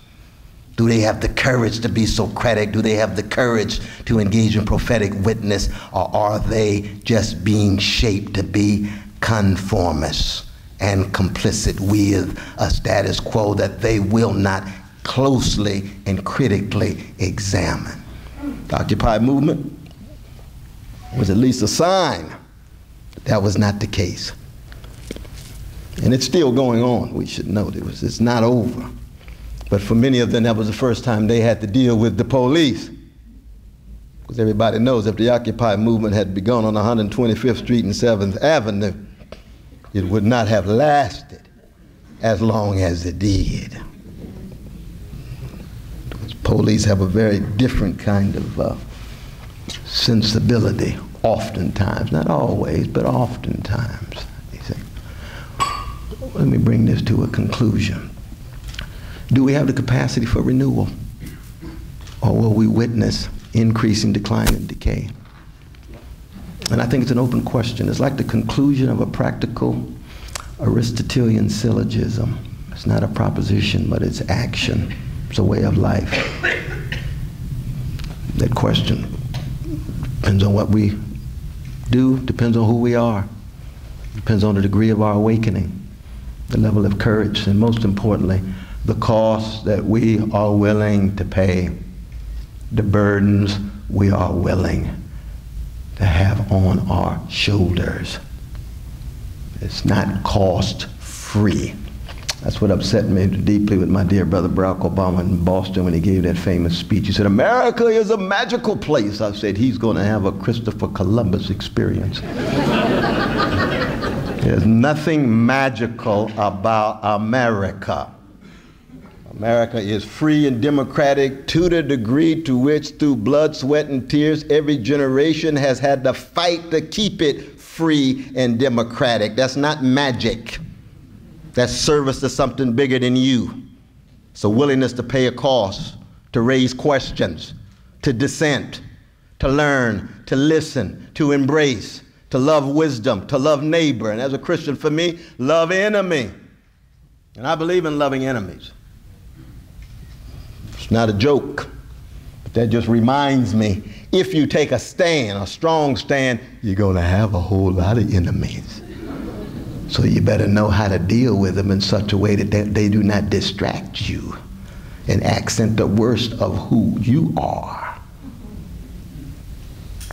Do they have the courage to be Socratic? Do they have the courage to engage in prophetic witness? Or are they just being shaped to be conformists and complicit with a status quo that they will not closely and critically examine? The Occupy movement was at least a sign that was not the case. And it's still going on, we should note. It's not over. But for many of them, that was the first time they had to deal with the police. Because everybody knows if the Occupy movement had begun on 125th Street and 7th Avenue, it would not have lasted as long as it did. Police have a very different kind of sensibility, oftentimes, not always, but oftentimes. Let me bring this to a conclusion. Do we have the capacity for renewal? Or will we witness increasing decline and decay? And I think it's an open question. It's like the conclusion of a practical Aristotelian syllogism. It's not a proposition, but it's action. It's a way of life. That question depends on what we do, depends on who we are, depends on the degree of our awakening, the level of courage, and most importantly, the cost that we are willing to pay, the burdens we are willing to have on our shoulders. It's not cost-free. That's what upset me deeply with my dear brother Barack Obama in Boston when he gave that famous speech. He said, America is a magical place. I said, he's going to have a Christopher Columbus experience. There's nothing magical about America. America is free and democratic to the degree to which, through blood, sweat, and tears, every generation has had to fight to keep it free and democratic. That's not magic. That's service to something bigger than you. It's a willingness to pay a cost, to raise questions, to dissent, to learn, to listen, to embrace, to love wisdom, to love neighbor, and as a Christian, for me, love enemy. And I believe in loving enemies. It's not a joke, but that just reminds me, if you take a stand, a strong stand, you're going to have a whole lot of enemies. So you better know how to deal with them in such a way that they do not distract you and accent the worst of who you are.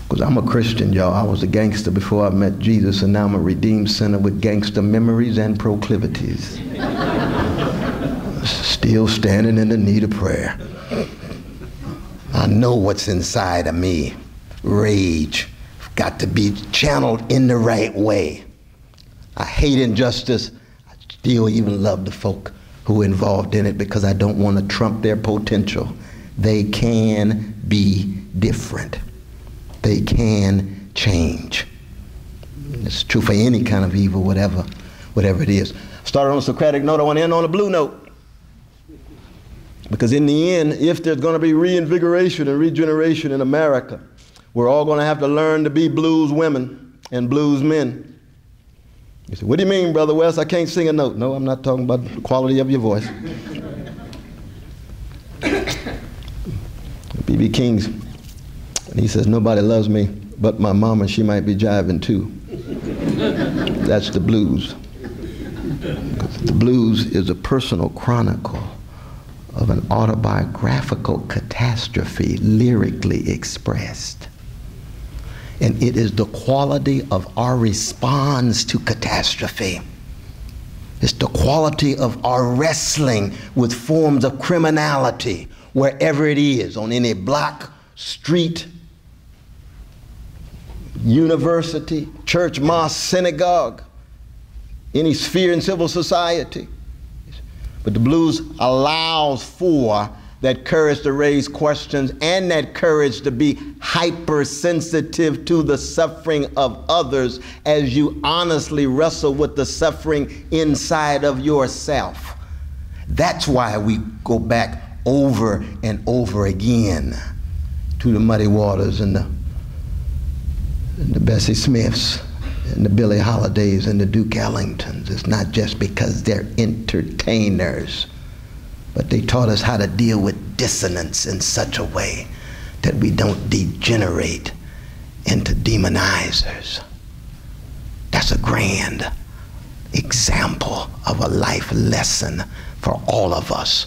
Because I'm a Christian, y'all. I was a gangster before I met Jesus, and now I'm a redeemed sinner with gangster memories and proclivities. Still standing in the need of prayer. I know what's inside of me. Rage. Got to be channeled in the right way. I hate injustice. I still even love the folk who are involved in it because I don't want to trump their potential. They can be different. They can change. It's true for any kind of evil, whatever it is. Started on a Socratic note. I want to end on a blue note. Because in the end, if there's going to be reinvigoration and regeneration in America, we're all going to have to learn to be blues women and blues men. You say, what do you mean, Brother West? I can't sing a note. No, I'm not talking about the quality of your voice. B.B. King's, and he says, nobody loves me but my mama. She might be jiving too. That's the blues. The blues is a personal chronicle of an autobiographical catastrophe lyrically expressed. And it is the quality of our response to catastrophe. It's the quality of our wrestling with forms of criminality, wherever it is, on any block, street, university, church, mosque, synagogue, any sphere in civil society. But the blues allows for that courage to raise questions and that courage to be hypersensitive to the suffering of others as you honestly wrestle with the suffering inside of yourself. That's why we go back over and over again to the Muddy Waters and the Bessie Smiths and the Billie Holidays and the Duke Ellingtons. It's not just because they're entertainers, but they taught us how to deal with dissonance in such a way that we don't degenerate into demonizers. That's a grand example of a life lesson for all of us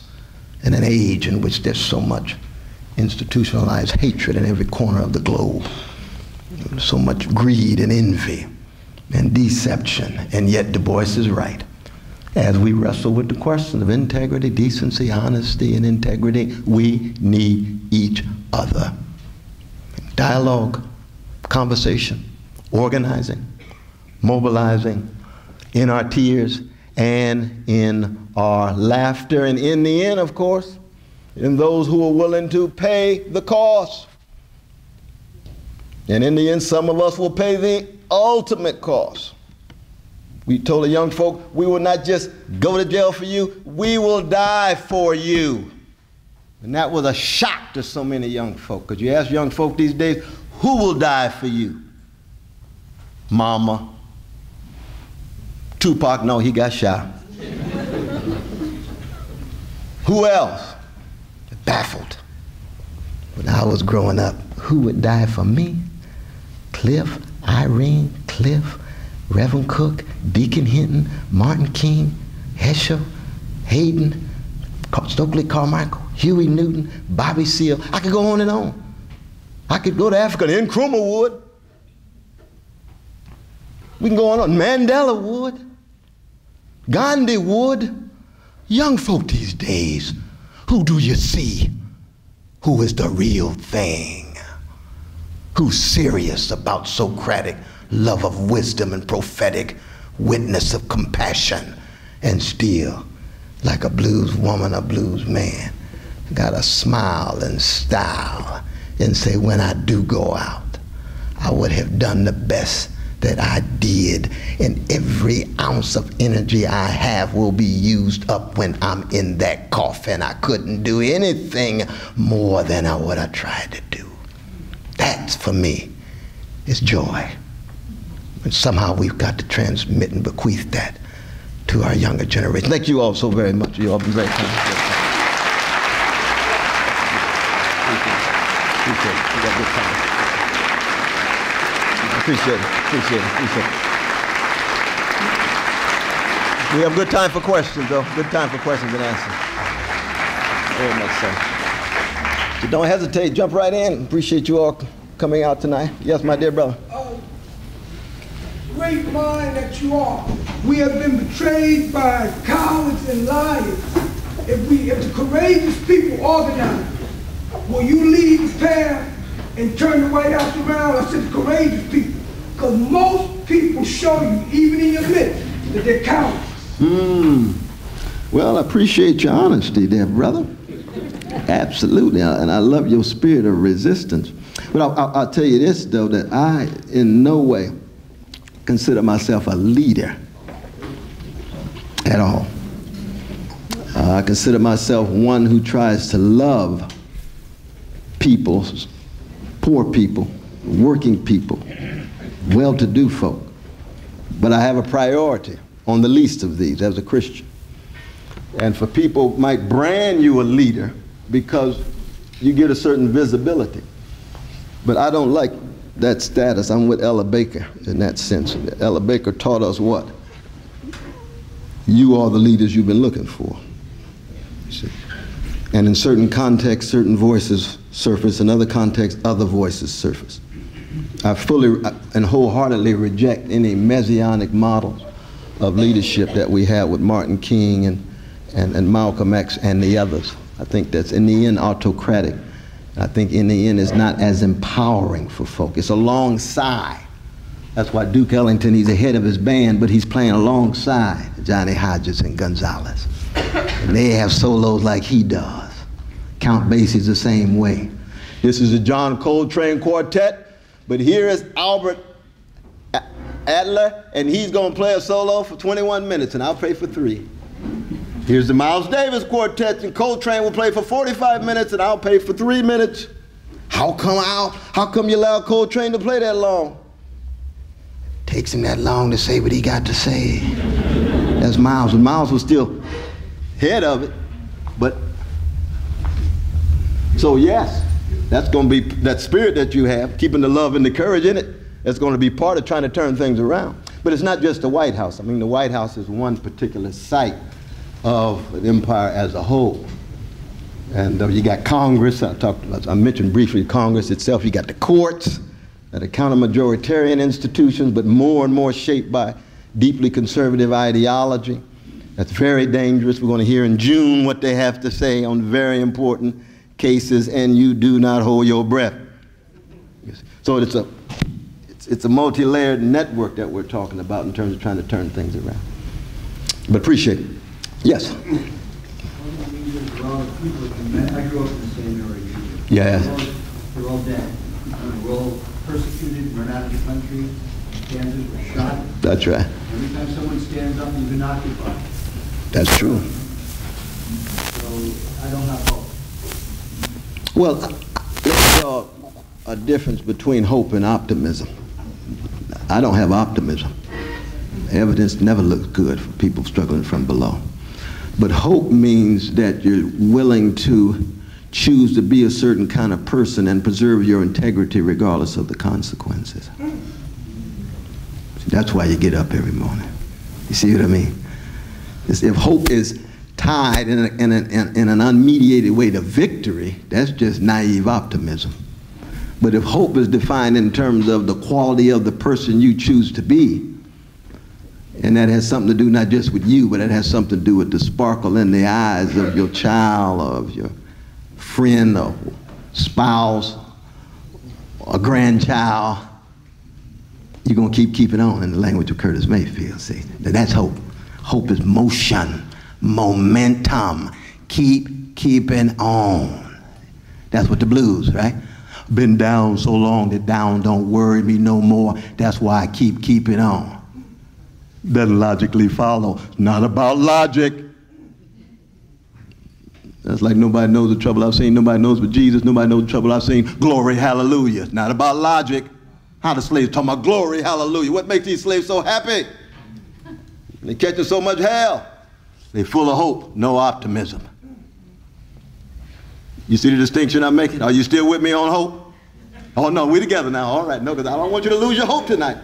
in an age in which there's so much institutionalized hatred in every corner of the globe, so much greed and envy and deception. And yet Du Bois is right. As we wrestle with the question of integrity, decency, honesty, and integrity, we need each other. Dialogue, conversation, organizing, mobilizing, in our tears and in our laughter, and in the end, of course, in those who are willing to pay the cost. And in the end, some of us will pay the ultimate cost. We told the young folk, we will not just go to jail for you, we will die for you. And that was a shock to so many young folk, because you ask young folk these days, who will die for you? Mama. Tupac, no, he got shot. Who else? Baffled. When I was growing up, who would die for me? Cliff, Irene, Cliff, Reverend Cook, Deacon Hinton, Martin King, Heschel, Hayden, Stokely Carmichael, Huey Newton, Bobby Seale. I could go on and on. I could go to Africa, and Nkrumah would. We can go on. Mandela would. Gandhi would. Young folk these days, who do you see? Who is the real thing? Who's serious about Socratic love of wisdom and prophetic witness of compassion, and still, like a blues woman, a blues man, got a smile and style and say, when I do go out, I would have done the best that I did, and every ounce of energy I have will be used up when I'm in that coffin. I couldn't do anything more than what I tried to do. That, for me, is joy. And somehow we've got to transmit and bequeath that to our younger generation. Thank you all so very much. You all been very kind. Appreciate it. Appreciate it. We have good time for questions, though. Good time for questions and answers. Very much so. So don't hesitate. Jump right in. Appreciate you all coming out tonight. Yes, my dear brother. Great mind that you are. We have been betrayed by cowards and liars. if the courageous people organize, will you lead the path and turn the White House around? I said the courageous people. Because most people show you, even in your midst, that they're cowards. Well, I appreciate your honesty there, brother. Absolutely, and I love your spirit of resistance. But I'll tell you this, though, that I in no way consider myself a leader at all. I consider myself one who tries to love people, poor people, working people, well-to-do folk. But I have a priority on the least of these as a Christian. And for people might brand you a leader because you get a certain visibility. But I don't like that status. I'm with Ella Baker in that sense. Ella Baker taught us what? You are the leaders you've been looking for. You see? And in certain contexts, certain voices surface. In other contexts, other voices surface. I fully and wholeheartedly reject any messianic models of leadership that we have with Martin King and Malcolm X and the others. I think that's in the end autocratic. I think in the end it's not as empowering for folk. It's alongside. That's why Duke Ellington, he's ahead of his band, but he's playing alongside Johnny Hodges and Gonzalez. And they have solos like he does. Count Basie's the same way. This is a John Coltrane quartet, but here is Albert Adler, and he's going to play a solo for 21 minutes, and I'll play for 3. Here's the Miles Davis quartet, and Coltrane will play for 45 minutes, and I'll pay for 3 minutes. How come you allow Coltrane to play that long? Takes him that long to say what he got to say. That's Miles, and Miles was still head of it, but so yes, that's going to be that spirit that you have, keeping the love and the courage in it. That's going to be part of trying to turn things around. But it's not just the White House. I mean, the White House is one particular site of an empire as a whole. And you got Congress. I mentioned briefly Congress itself. You got the courts that are counter-majoritarian institutions, but more and more shaped by deeply conservative ideology. That's very dangerous. We're going to hear in June what they have to say on very important cases, and you do not hold your breath. So it's a multi-layered network that we're talking about in terms of trying to turn things around. But appreciate it. Yes? I grew up in the same area. Yeah. They're all dead. We're all persecuted, run out of the country, Kansas were shot. That's right. Every time someone stands up, you've been occupied. That's true. So I don't have hope. Well, let's draw a difference between hope and optimism. I don't have optimism. Evidence never looks good for people struggling from below. But hope means that you're willing to choose to be a certain kind of person and preserve your integrity regardless of the consequences. That's why you get up every morning. You see what I mean? If hope is tied in an unmediated way to victory, that's just naive optimism. But if hope is defined in terms of the quality of the person you choose to be, and that has something to do not just with you, but it has something to do with the sparkle in the eyes of your child or of your friend or spouse or grandchild, you're going to keep it on in the language of Curtis Mayfield. See, that's hope. Hope is motion, momentum, keeping on. That's what the blues, right? Been down so long that down don't worry me no more. That's why I keep it on. Doesn't logically follow. Not about logic. That's like nobody knows the trouble I've seen. Nobody knows but Jesus. Nobody knows the trouble I've seen. Glory, hallelujah. It's not about logic. How the slaves talking about glory, hallelujah. What makes these slaves so happy? They catching so much hell. They're full of hope, no optimism. You see the distinction I'm making? Are you still with me on hope? Oh no, we're together now. All right, no, because I don't want you to lose your hope tonight.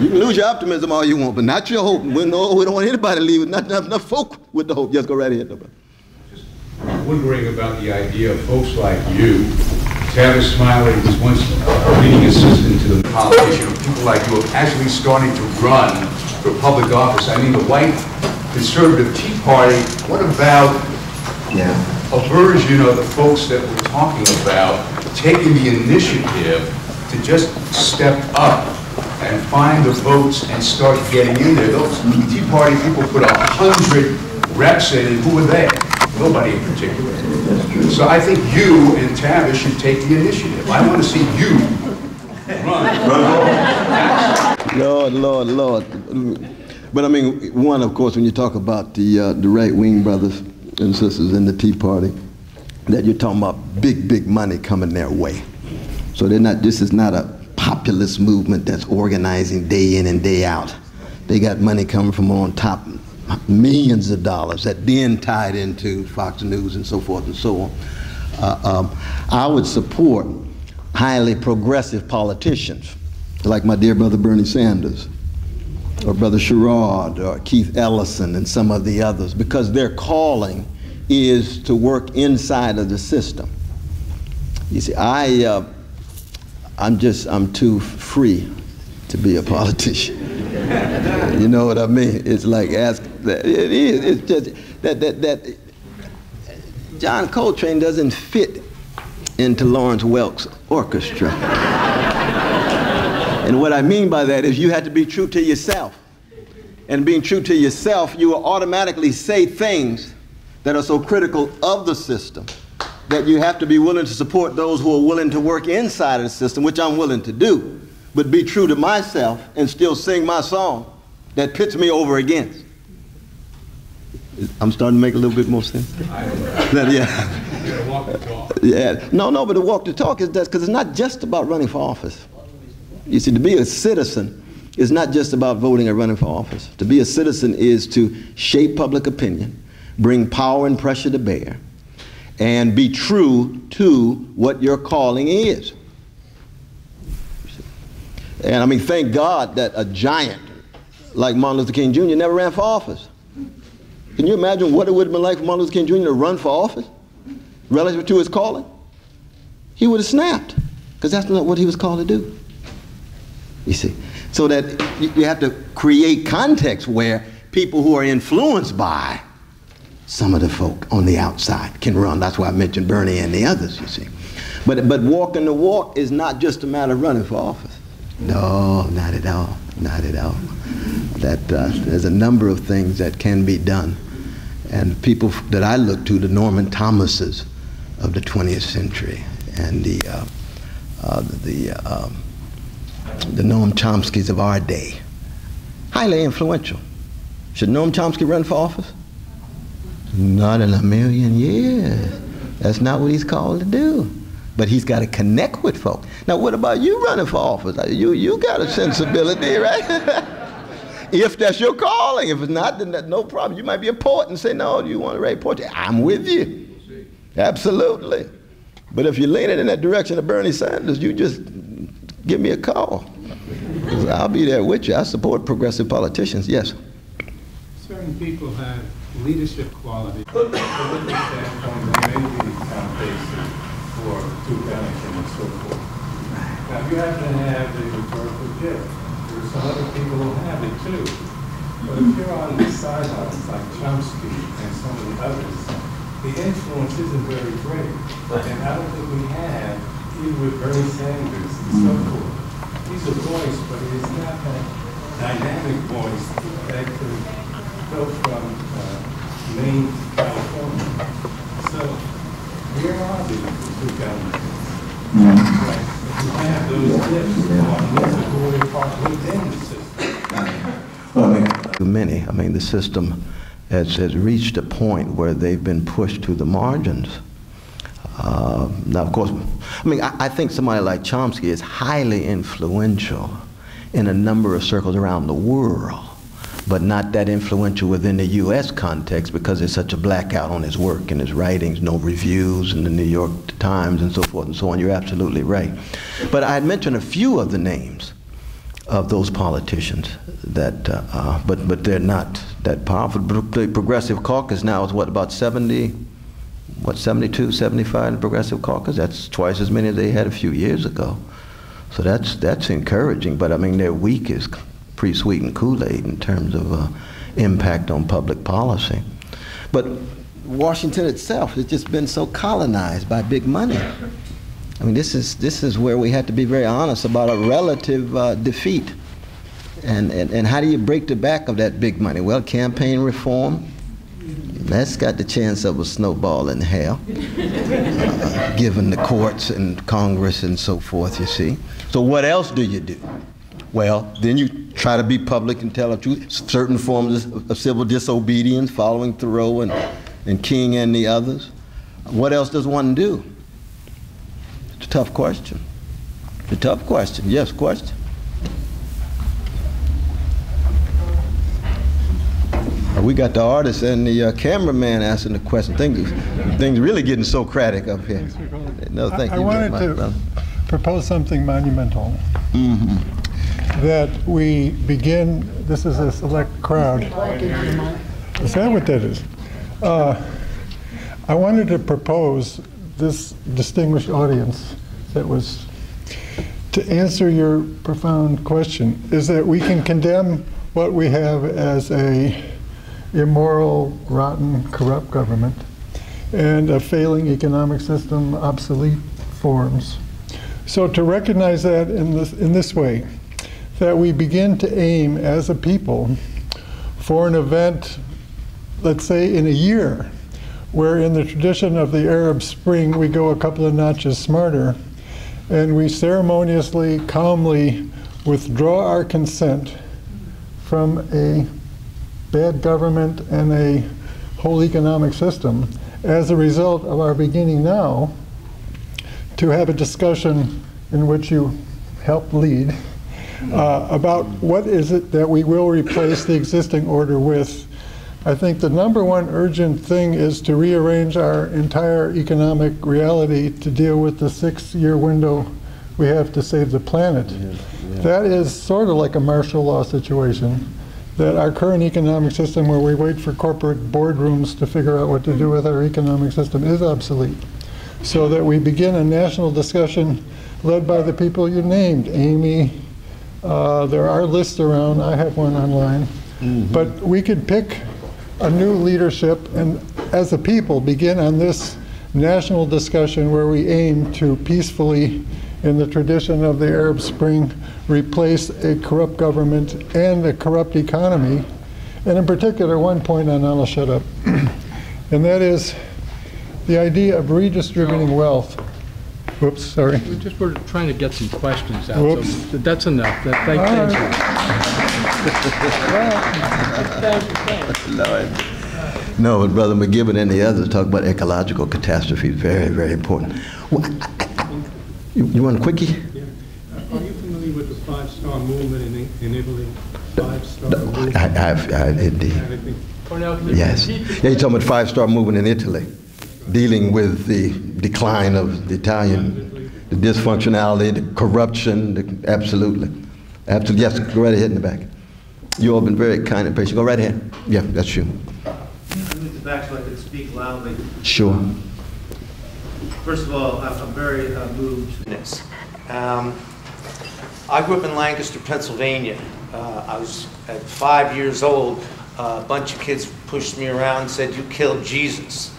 You can lose your optimism all you want, but not your hope. We don't want anybody to leave with not enough folk with the hope. Just go right ahead. Just wondering about the idea of folks like you. Tavis Smiley was once a leading assistant to the politician. People like you are actually starting to run for public office. I mean, the white conservative Tea Party, what about Yeah. a version of the folks that we're talking about taking the initiative to just step up and find the votes and start getting in there. Those Tea Party people put 100 reps in, and who were they? Nobody in particular. So I think you and Tavis should take the initiative. I want to see you run. Lord, Lord, Lord. But I mean, one, of course, when you talk about the right-wing brothers and sisters in the Tea Party, that you're talking about big, big money coming their way. So they're not, this is not a populist movement that's organizing day in and day out. They got money coming from on top, millions of dollars that then tied into Fox News and so forth and so on. I would support highly progressive politicians, like my dear brother Bernie Sanders, or Brother Sherrod, or Keith Ellison, and some of the others, because their calling is to work inside of the system. You see, I'm too free to be a politician. You know what I mean? It's like it's just that John Coltrane doesn't fit into Lawrence Welk's orchestra. And what I mean by that is you have to be true to yourself. And being true to yourself, you will automatically say things that are so critical of the system that you have to be willing to support those who are willing to work inside of the system, which I'm willing to do, but be true to myself and still sing my song that pits me over against. I'm starting to make a little bit more sense. Yeah. No, but the walk the talk is that because it's not just about running for office. You see, to be a citizen is not just about voting or running for office. To be a citizen is to shape public opinion, bring power and pressure to bear, and be true to what your calling is. And I mean, thank God that a giant like Martin Luther King Jr. never ran for office. Can you imagine what it would have been like for Martin Luther King Jr. to run for office relative to his calling? He would have snapped, because that's not what he was called to do. You see, so that you have to create context where people who are influenced by some of the folk on the outside can run. That's why I mentioned Bernie and the others, you see. But walking the walk is not just a matter of running for office. No, not at all, not at all. There's a number of things that can be done. And people that I look to, the Norman Thomases of the 20th century, and the Noam Chomskys of our day, highly influential. Should Noam Chomsky run for office? Not in a million years. That's not what he's called to do. But he's got to connect with folk. Now, what about you running for office? You got a sensibility, right? If that's your calling. If it's not, then that's no problem. You might be a poet and say, no, you want to write poetry. I'm with you. Absolutely. But if you're leaning in that direction of Bernie Sanders, you just give me a call. 'Cause I'll be there with you. I support progressive politicians, yes. Certain people have leadership quality. From a political standpoint, they may be foundation for Duke Ellington and so forth. Now, if you happen to have the rhetorical gift, there are some other people who have it too. But if you're on the sidelines, like Chomsky and some of the others, the influence isn't very great. And I don't think we have, even with Bernie Sanders and so forth. He's a voice, but he's not that dynamic voice that could go from Maine to California. So where are the two governments? Right. If you have those dips within the system. Well, many. I mean, the system has reached a point where they've been pushed to the margins. Now, of course, I mean, I think somebody like Chomsky is highly influential in a number of circles around the world, but not that influential within the U.S. context because there's such a blackout on his work and his writings, no reviews in the New York Times and so forth and so on. You're absolutely right. But I had mentioned a few of the names of those politicians that, but they're not that powerful. The Progressive Caucus now is what, about 72, 75 in the Progressive Caucus? That's twice as many as they had a few years ago. So that's encouraging, but I mean, they're weak as pre-sweetened Kool-Aid in terms of impact on public policy. But Washington itself has just been so colonized by big money. I mean, this is where we have to be very honest about a relative defeat. And how do you break the back of that big money? Well, campaign reform, that's got the chance of a snowball in hell, given the courts and Congress and so forth, you see. So what else do you do? Well, then you try to be public and tell the truth. Certain forms of civil disobedience, following Thoreau and King and the others. What else does one do? It's a tough question. It's a tough question. Yes, question? We got the artist and the cameraman asking the question. Things really getting Socratic up here. No, thank you. I wanted to propose something monumental. That we begin, this is a select crowd. Is that what that is? I wanted to propose this distinguished audience that was to answer your profound question, is that we can condemn what we have as a immoral, rotten, corrupt government and a failing economic system, obsolete forms. So to recognize that in this way, that we begin to aim as a people for an event, let's say in a year, where in the tradition of the Arab Spring we go a couple of notches smarter, and we ceremoniously, calmly withdraw our consent from a bad government and a whole economic system as a result of our beginning now to have a discussion in which you help lead about what is it that we will replace the existing order with. I think the number one urgent thing is to rearrange our entire economic reality to deal with the 6-year window we have to save the planet. That is sort of like a martial law situation, that our current economic system where we wait for corporate boardrooms to figure out what to do with our economic system is obsolete. So that we begin a national discussion led by the people you named, Amy. There are lists around, I have one online. But we could pick a new leadership and as a people begin on this national discussion where we aim to peacefully, in the tradition of the Arab Spring, replace a corrupt government and a corrupt economy. And in particular, one point, and I'll shut up, and that is the idea of redistributing wealth. Whoops, sorry. We're trying to get some questions out. Whoops. So that's enough. Thank you. No, but Brother McGibbon and the others talk about ecological catastrophe. Very, very important. Well, you want a quickie? Yeah. Are you familiar with the 5-star movement in Italy? 5-star movement? I have indeed. Cornel, Yes. Yeah, you're talking about 5-star movement in Italy, dealing with the decline of the Italian, the dysfunctionality, the corruption, absolutely. Absolutely. Yes, go right ahead in the back. You all been very kind and patient. Go right ahead. Yeah, that's you. I moved it back so I could speak loudly. Sure. First of all, I'm very moved. I grew up in Lancaster, Pennsylvania. I was at 5 years old. A bunch of kids pushed me around and said, "You killed Jesus."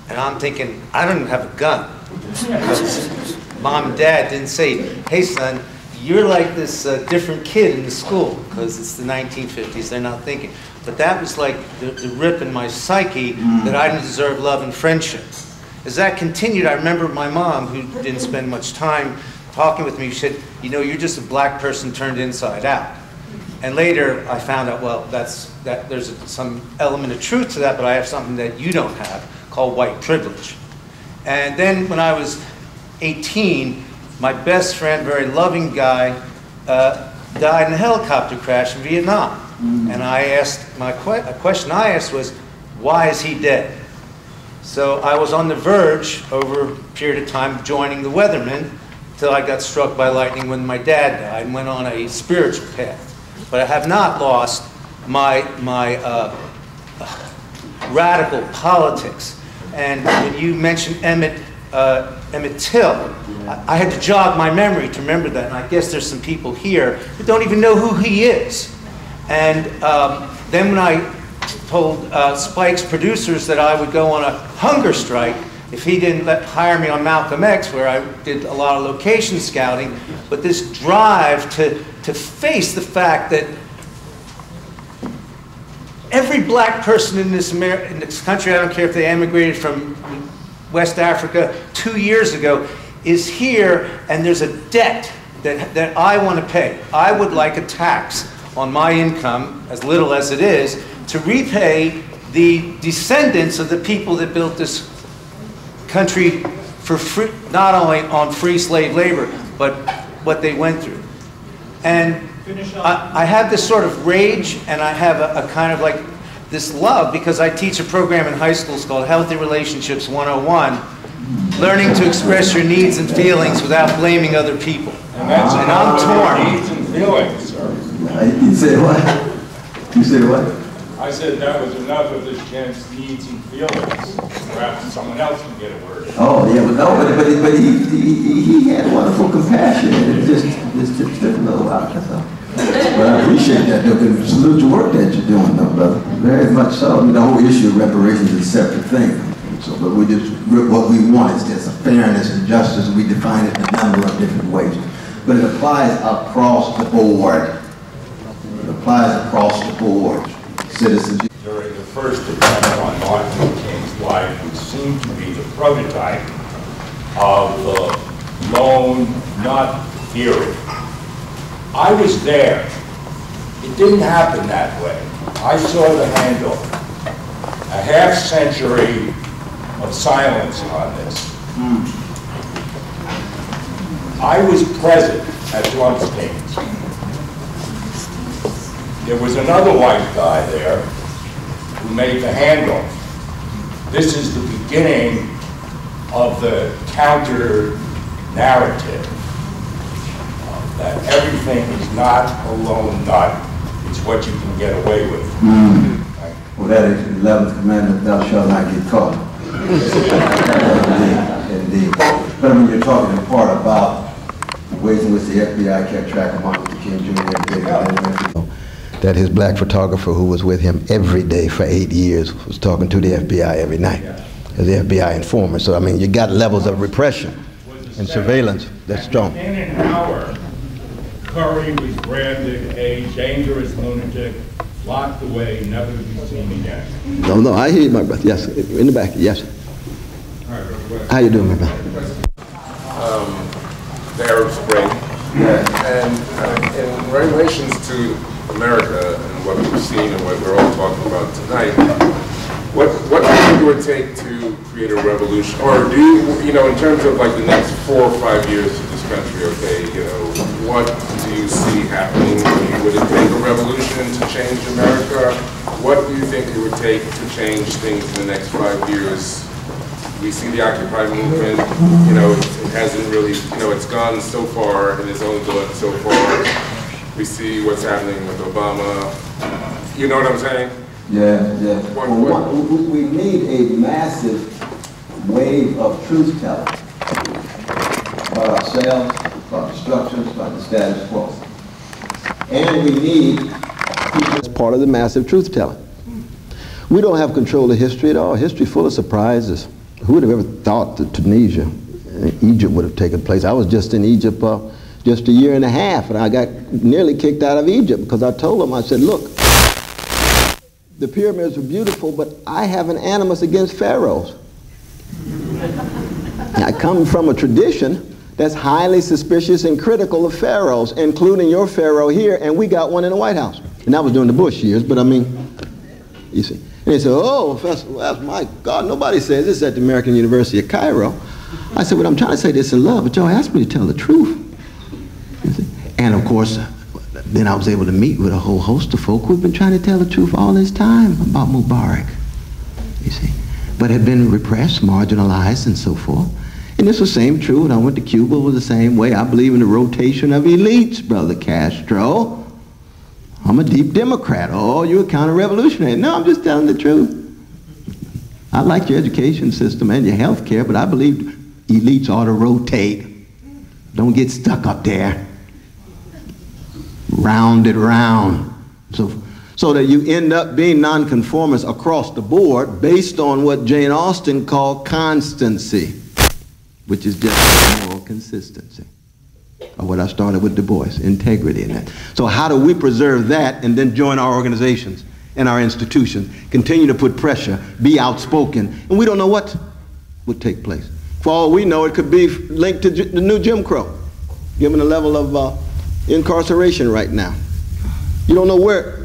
And I'm thinking, I don't even have a gun. Because Mom and Dad didn't say, "Hey son, you're like this different kid in the school," because it's the 1950s, they're not thinking. But that was like the rip in my psyche that I didn't deserve love and friendship. As that continued, I remember my mom, who didn't spend much time talking with me, she said, "You know, you're just a black person turned inside out." And later I found out, well, there's some element of truth to that, but I have something that you don't have, called white privilege. And then when I was 18, my best friend, very loving guy, died in a helicopter crash in Vietnam. And I asked, a question I asked was, why is he dead? So I was on the verge, over a period of time, of joining the Weathermen, till I got struck by lightning when my dad died and went on a spiritual path. But I have not lost my radical politics. And when you mentioned Emmett Till, I had to jog my memory to remember that, and I guess there's some people here who don't even know who he is. And then when I told Spike's producers that I would go on a hunger strike if he didn't hire me on Malcolm X, where I did a lot of location scouting. But this drive to face the fact that every black person in this country, I don't care if they emigrated from West Africa 2 years ago, is here, and there's a debt that I want to pay. I would like a tax on my income, as little as it is, to repay the descendants of the people that built this country for free, not only on free slave labor, but what they went through. And I have this sort of rage, and I have a kind of like this love, because I teach a program in high schools called Healthy Relationships 101, learning to express your needs and feelings without blaming other people. And that's I'm torn. Needs and feelings, sir. You said what? You said what? I said that was enough of this gent's needs and feelings. Perhaps someone else can get a word. Oh, yeah, but he had wonderful compassion. It just took a little while, that's all. But I appreciate that, though, because salute the work that you're doing, though, brother. Very much so. I mean, the whole issue of reparations is a separate thing. So, but what we want is just a fairness and justice, and we define it in a number of different ways. But it applies across the board. It applies across the board. Citizens. During the first attack on Martin Luther King's life, which seemed to be the prototype of the lone nut theory. I was there. It didn't happen that way. I saw the handle. A half century of silence on this. I was present at Blumstein's. There was another white guy there who made the handle. This is the beginning of the counter narrative that everything is not a lone nut. It's what you can get away with. Right? Well, that is the 11th commandment, thou shalt not get caught. Indeed. But when you're talking in part about the ways in which the FBI kept track of Martin Luther King Jr. That his black photographer who was with him every day for 8 years was talking to the FBI every night, as the FBI informant. So, I mean, you got levels of repression and surveillance that's strong. In an hour, Curry was branded a dangerous lunatic, locked away, never to be seen again. No, I hear you, my brother. Yes, in the back, yes. How you doing, my brother? The Arab Spring. And in relations to America and what we've seen and what we're all talking about tonight, what do you think it would take to create a revolution? Or do you know, in terms of like the next 4 or 5 years of this country, okay, you know, what do you see happening? Would it take a revolution to change America? What do you think it would take to change things in the next 5 years? We see the Occupy movement, you know, it hasn't really, you know, it's gone so far and it's only going so far. We see what's happening with Obama. You know what I'm saying? Yeah. Well, we need a massive wave of truth-telling about ourselves, about the structures, about the status quo. And we need, as part of the massive truth-telling. We don't have control of history at all. History full of surprises. Who would have ever thought that Tunisia, Egypt would have taken place? I was just in Egypt just a year and a half, and I got nearly kicked out of Egypt because I told them, I said, look, the pyramids are beautiful, but I have an animus against pharaohs. I come from a tradition that's highly suspicious and critical of pharaohs, including your pharaoh here, and we got one in the White House. And that was during the Bush years, but I mean, you see. And they said, oh, Professor, well, my God, nobody says this at the American University of Cairo. I said, well, I'm trying to say this in love, but y'all asked me to tell the truth. And of course, then I was able to meet with a whole host of folk who've been trying to tell the truth all this time about Mubarak, you see, but had been repressed, marginalized, and so forth. And this was the same true when I went to Cuba. It was the same way. I believe in the rotation of elites, Brother Castro. I'm a deep Democrat. Oh, you're a counter-revolutionary. No, I'm just telling the truth. I like your education system and your health care, but I believe elites ought to rotate. Don't get stuck up there. Round it round. So So that you end up being nonconformists across the board based on what Jane Austen called constancy, which is just moral consistency. Or what I started with Du Bois, integrity in that. So how do we preserve that and then join our organizations and our institutions, continue to put pressure, be outspoken, and we don't know what would take place. For all we know, it could be linked to the new Jim Crow, given the level of incarceration right now. You don't know where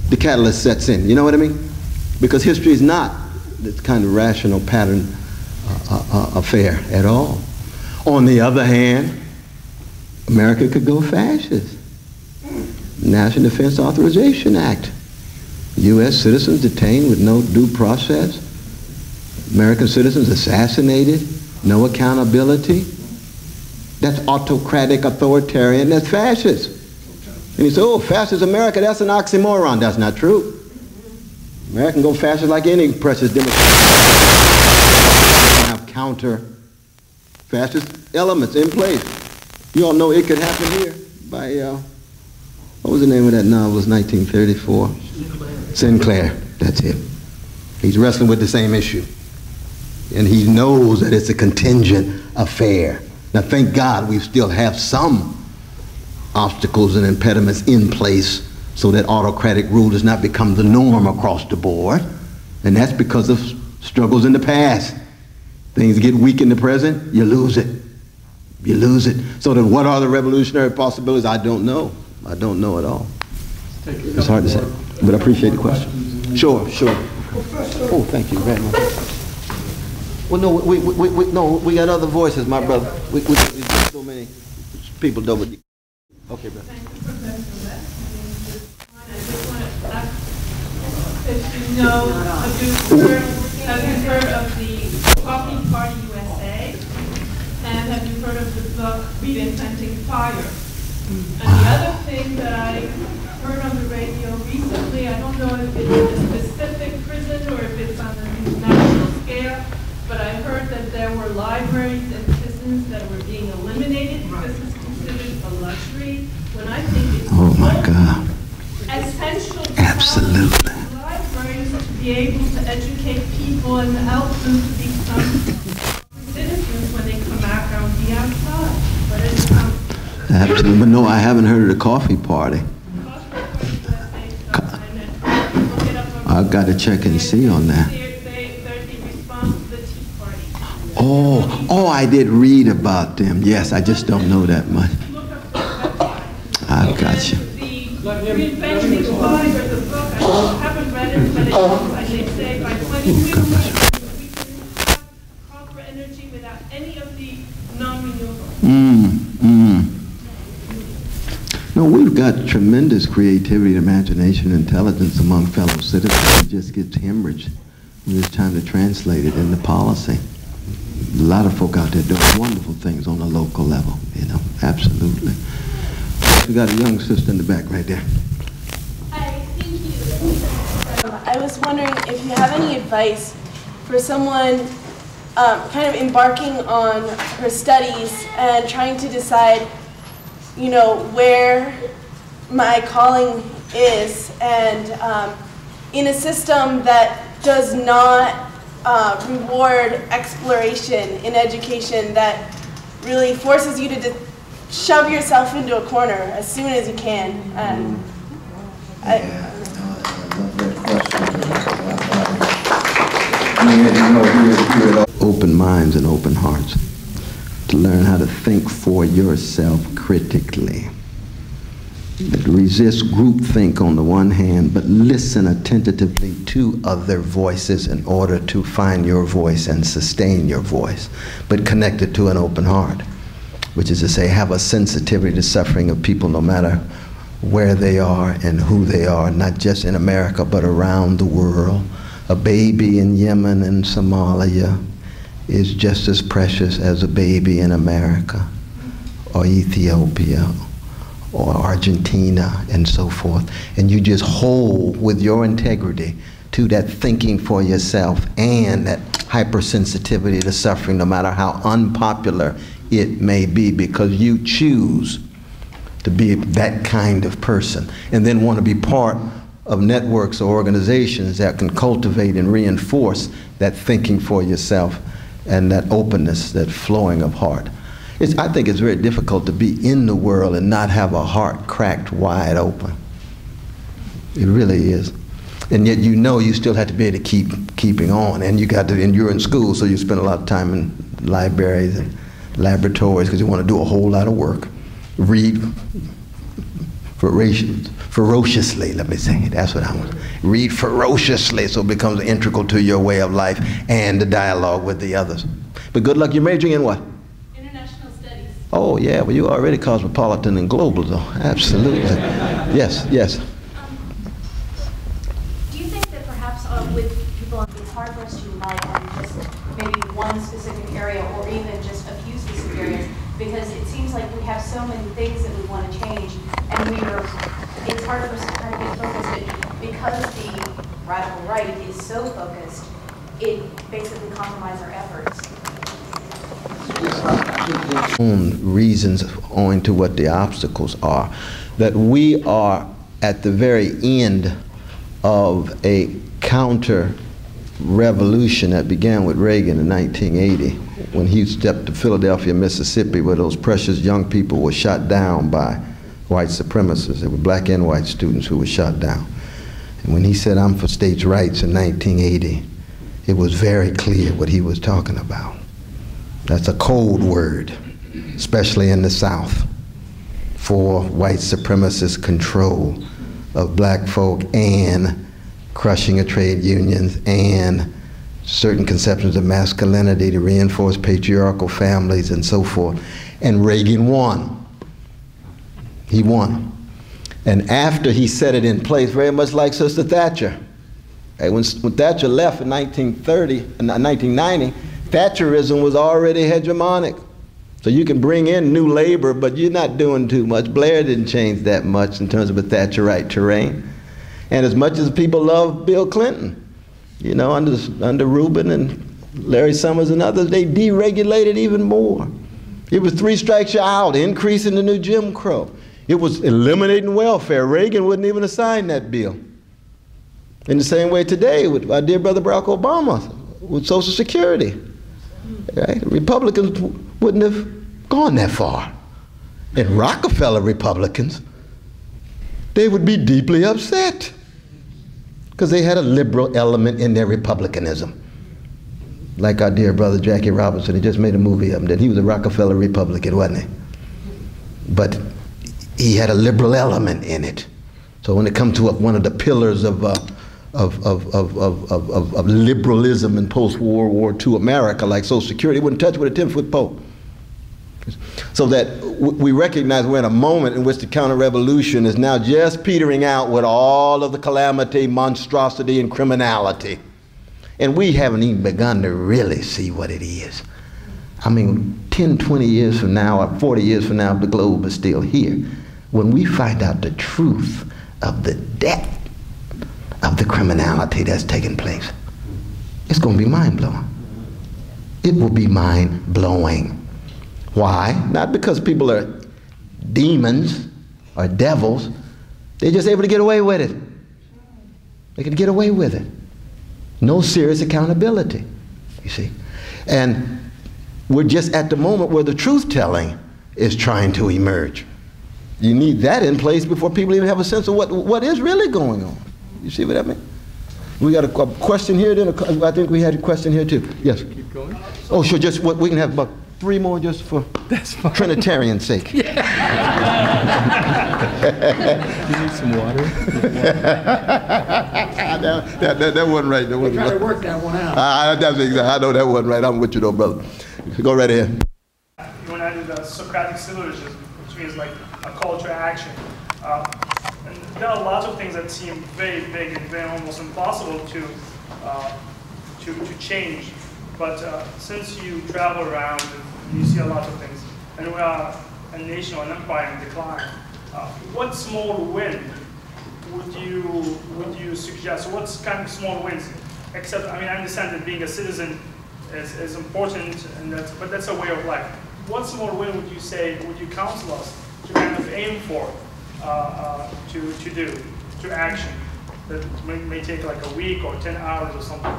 the catalyst sets in, you know what I mean? Because history is not this kind of rational pattern affair at all. On the other hand, America could go fascist. National Defense Authorization Act. U.S. citizens detained with no due process. American citizens assassinated, no accountability. That's autocratic, authoritarian, that's fascist. And you say, oh, fascist America, that's an oxymoron. That's not true. America can go fascist like any precious democracy. Have counter-fascist elements in place. You all know it could happen here by, what was the name of that novel? It was 1934. Sinclair, that's it. He's wrestling with the same issue. And he knows that it's a contingent affair. Now, thank God we still have some obstacles and impediments in place so that autocratic rule does not become the norm across the board. And that's because of struggles in the past. Things get weak in the present, you lose it. You lose it. So then what are the revolutionary possibilities? I don't know. I don't know at all. It's hard to say, but I appreciate the question. Sure, sure. Oh, thank you very much. Well, no, we got other voices, my brother. We got so many people double. Okay, brother. Thank you, Professor West. I just want to ask if you know, have you heard of the Coffee Party USA? And have you heard of the book Reinventing Fire? And the other thing that I heard on the radio recently, I don't know if it's a specific prison or if it's on a national scale, but I heard that there were libraries and prisons that were being eliminated because it's considered a luxury, when I think it's oh my God. essential to absolutely libraries to be able to educate people and help them to become citizens when they come back out on the outside. But it's absolutely, but no, I haven't heard of the Coffee Party. I've got to check and see on that. Oh, I did read about them. Yes, I just don't know that much. I've got you. Reinventing Fire, the book, I haven't read it, but they say by 2022 we can have proper energy without any of the non-renewables. No, we've got tremendous creativity, imagination, intelligence among fellow citizens. It just gets hemorrhaged when it's time to translate it into policy. A lot of folk out there doing wonderful things on a local level, you know, absolutely. We got a young sister in the back right there. Hi, thank you. I was wondering if you have any advice for someone kind of embarking on her studies and trying to decide, you know, where my calling is, and in a system that does not reward exploration in education, that really forces you to shove yourself into a corner as soon as you can. And I love that question. Open minds and open hearts to learn how to think for yourself critically. Resist groupthink on the one hand, but listen attentively to other voices in order to find your voice and sustain your voice, but connect it to an open heart, which is to say, have a sensitivity to suffering of people no matter where they are and who they are, not just in America, but around the world. A baby in Yemen and Somalia is just as precious as a baby in America, or Ethiopia, or Argentina, and so forth. And you just hold with your integrity to that thinking for yourself and that hypersensitivity to suffering, no matter how unpopular it may be, because you choose to be that kind of person, and then want to be part of networks or organizations that can cultivate and reinforce that thinking for yourself and that openness, that flowing of heart. I think it's very difficult to be in the world and not have a heart cracked wide open. It really is. And yet you know you still have to be able to keeping on, and you're in school, so you spend a lot of time in libraries and laboratories because you want to do a whole lot of work. Read ferociously, let me say it, that's what I want. Read ferociously so it becomes integral to your way of life and the dialogue with the others. But good luck. You're majoring in what? International studies. Oh yeah, well you already cosmopolitan and global though, absolutely. Yes, yes. Do you think that perhaps with people, it's hard for us to unite on just maybe one specific area or even just a few specific areas, because it seems like we have so many things that we want to change, and it's hard for us to kind of get focused. But because the radical right is so focused, it basically compromises our efforts. Reasons owing to what the obstacles are, that we are at the very end of a counter revolution that began with Reagan in 1980 when he stepped to Philadelphia, Mississippi, where those precious young people were shot down by white supremacists. They were black and white students who were shot down. And when he said, "I'm for states' rights" in 1980, it was very clear what he was talking about. That's a code word, especially in the South, for white supremacist control of black folk and crushing of trade unions and certain conceptions of masculinity to reinforce patriarchal families and so forth. And Reagan won. He won. And after he set it in place, very much like Sister Thatcher. When Thatcher left in 1990, Thatcherism was already hegemonic. So you can bring in new labor, but you're not doing too much. Blair didn't change that much in terms of a Thatcherite terrain. And as much as people love Bill Clinton, you know, under Rubin and Larry Summers and others, they deregulated even more. It was 3 strikes you're out, increasing the new Jim Crow. It was eliminating welfare. Reagan wouldn't even have signed that bill. In the same way today with our dear brother Barack Obama with Social Security. Right? Republicans wouldn't have gone that far. And Rockefeller Republicans, they would be deeply upset because they had a liberal element in their republicanism. Like our dear brother Jackie Robinson, he just made a movie of him, that he was a Rockefeller Republican, wasn't he? But he had a liberal element in it. So when it comes to one of the pillars of liberalism in post-World War II America, like Social Security, he wouldn't touch with a 10-foot pole. So that we recognize we're in a moment in which the counter-revolution is now just petering out with all of the calamity, monstrosity, and criminality. And we haven't even begun to really see what it is. I mean, 10, 20 years from now, or 40 years from now, the globe is still here. When we find out the truth of the depth of the criminality that's taking place, it's going to be mind-blowing. It will be mind-blowing. Why? Not because people are demons or devils. They're just able to get away with it. They can get away with it. No serious accountability, you see. And we're just at the moment where the truth-telling is trying to emerge. You need that in place before people even have a sense of what is really going on. You see what I mean? We got a question here, then I think we had a question here too. Yes? Keep going. Oh, sure, just we can have about 3 more just for Trinitarian's sake. You need some water? that wasn't right. That wasn't Try right. to work that one out. I know that wasn't right. I'm with you though, brother. Go right ahead. You want to do the Socratic syllogism, which means like a call to action. And there are lots of things that seem very big and very almost impossible to change. But since you travel around and you see a lot of things, and we are a nation or an empire in decline, what small win would you suggest? What's kind of small wins? Except, I mean, I understand that being a citizen is important, and but that's a way of life. What small win would you say, would you counsel us to kind of you aim for to do, to action? That may take like a week or 10 hours or something.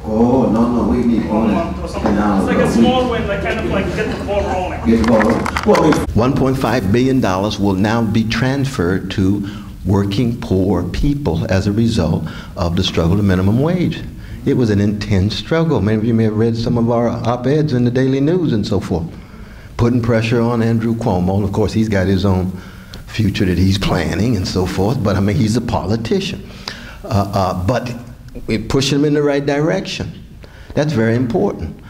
Oh, no, we need Or a month or something. It's like a small win, like kind of like get the ball rolling. $1.5 billion will now be transferred to working poor people as a result of the struggle to minimum wage. It was an intense struggle. Many of you may have read some of our op-eds in the Daily News and so forth, putting pressure on Andrew Cuomo. Of course, he's got his own future that he's planning and so forth, but I mean, he's a politician. But we're pushing him in the right direction. That's very important.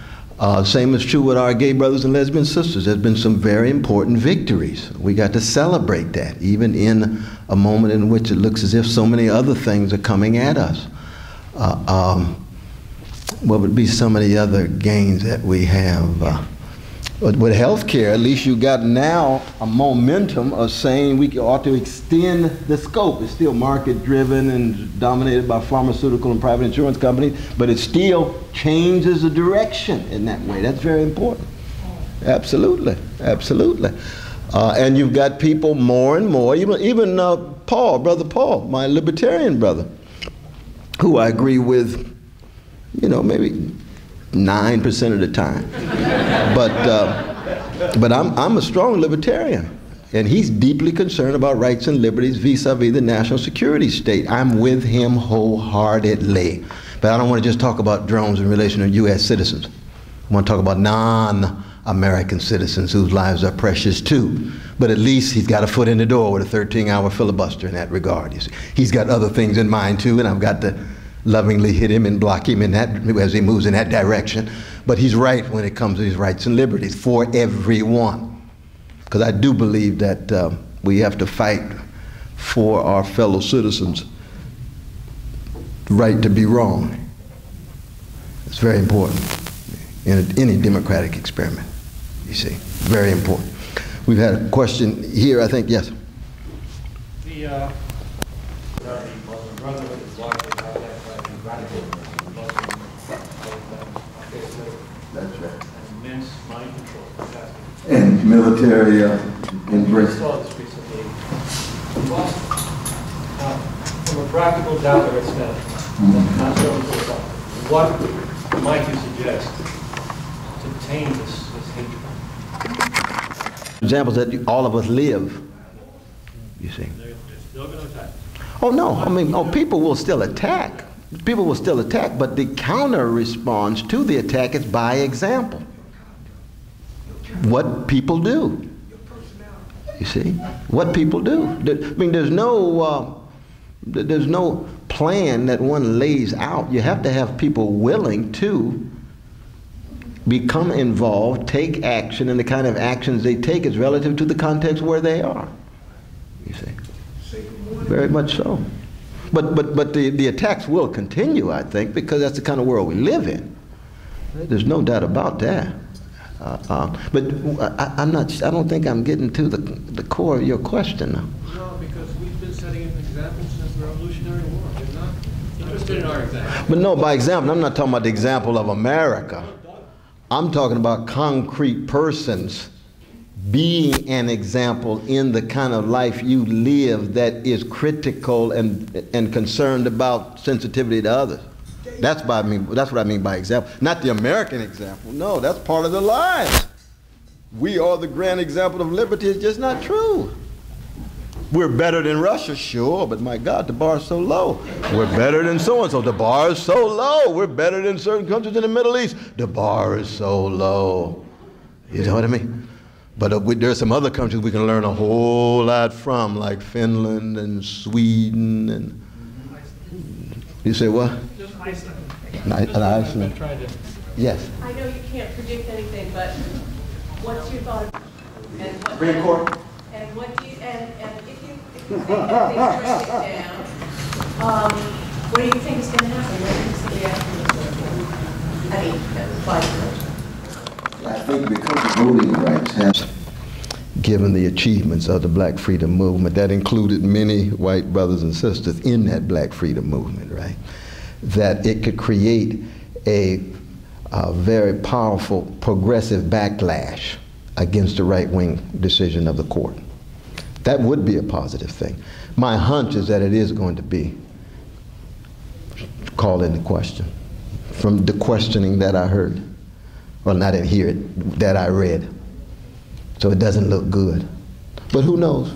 Same is true with our gay brothers and lesbian sisters. There's been some very important victories. We got to celebrate that, even in a moment in which it looks as if so many other things are coming at us. What would be some of the other gains that we have? With health care, at least you got now a momentum of saying we ought to extend the scope. It's still market-driven and dominated by pharmaceutical and private insurance companies, but it still changes the direction in that way. That's very important. Absolutely, absolutely. And you've got people more and more, even Paul, Brother Paul, my libertarian brother, who I agree with, you know, maybe 9% of the time. But I'm a strong libertarian, and he's deeply concerned about rights and liberties vis-a-vis the national security state. I'm with him wholeheartedly. But I don't want to just talk about drones in relation to U.S. citizens. I want to talk about non-American citizens whose lives are precious too. But at least he's got a foot in the door with a 13-hour filibuster in that regard. You see. He's got other things in mind too, and I've got to lovingly hit him and block him in that as he moves in that direction. But he's right when it comes to his rights and liberties for everyone. Because I do believe that we have to fight for our fellow citizens' right to be wrong. It's very important in any democratic experiment, you see. Very important. We've had a question here, I think, yes. The Muslim Brotherhood is largely about that radical Muslim. That's right. Immense mind control. And military embrace. I saw this recently. From a practical dollar extent, not so philosophical, what might you suggest to tame this hatred? Examples that all of us live, you see. They're still going to attack. Oh no, I mean, people will still attack. People will still attack, but the counter response to the attack is by example. What people do. You see? What people do. I mean, there's no plan that one lays out. You have to have people willing to become involved, take action, and the kind of actions they take is relative to the context where they are. You see? Very much so. But the attacks will continue, I think, because that's the kind of world we live in. There's no doubt about that. But I don't think I'm getting to the core of your question now. No, because we've been setting an example since the Revolutionary War. They're not interested in our example. But no, by example, I'm not talking about the example of America. I'm talking about concrete persons being an example in the kind of life you live that is critical and concerned about sensitivity to others. That's what I mean by example. Not the American example. No, that's part of the lives. We are the grand example of liberty. It's just not true. We're better than Russia, sure, but my God, the bar is so low. We're better than so-and-so. The bar is so low. We're better than certain countries in the Middle East. The bar is so low. You know what I mean? But there are some other countries we can learn a whole lot from, like Finland and Sweden and... You say what? Just Iceland. Iceland. Yes. I know you can't predict anything, but what's your thought? And what, Supreme Court. And what do you, and if you think that they push it down, what do you think is going to happen? What do you think the reaction is going to be? I mean, by I think because voting rights has given the achievements of the Black freedom movement, that included many white brothers and sisters in that Black freedom movement, right? That it could create a very powerful progressive backlash against the right-wing decision of the court. That would be a positive thing. My hunch is that it is going to be called into question from the questioning that I heard. Well, I didn't hear it, that I read. So it doesn't look good. But who knows?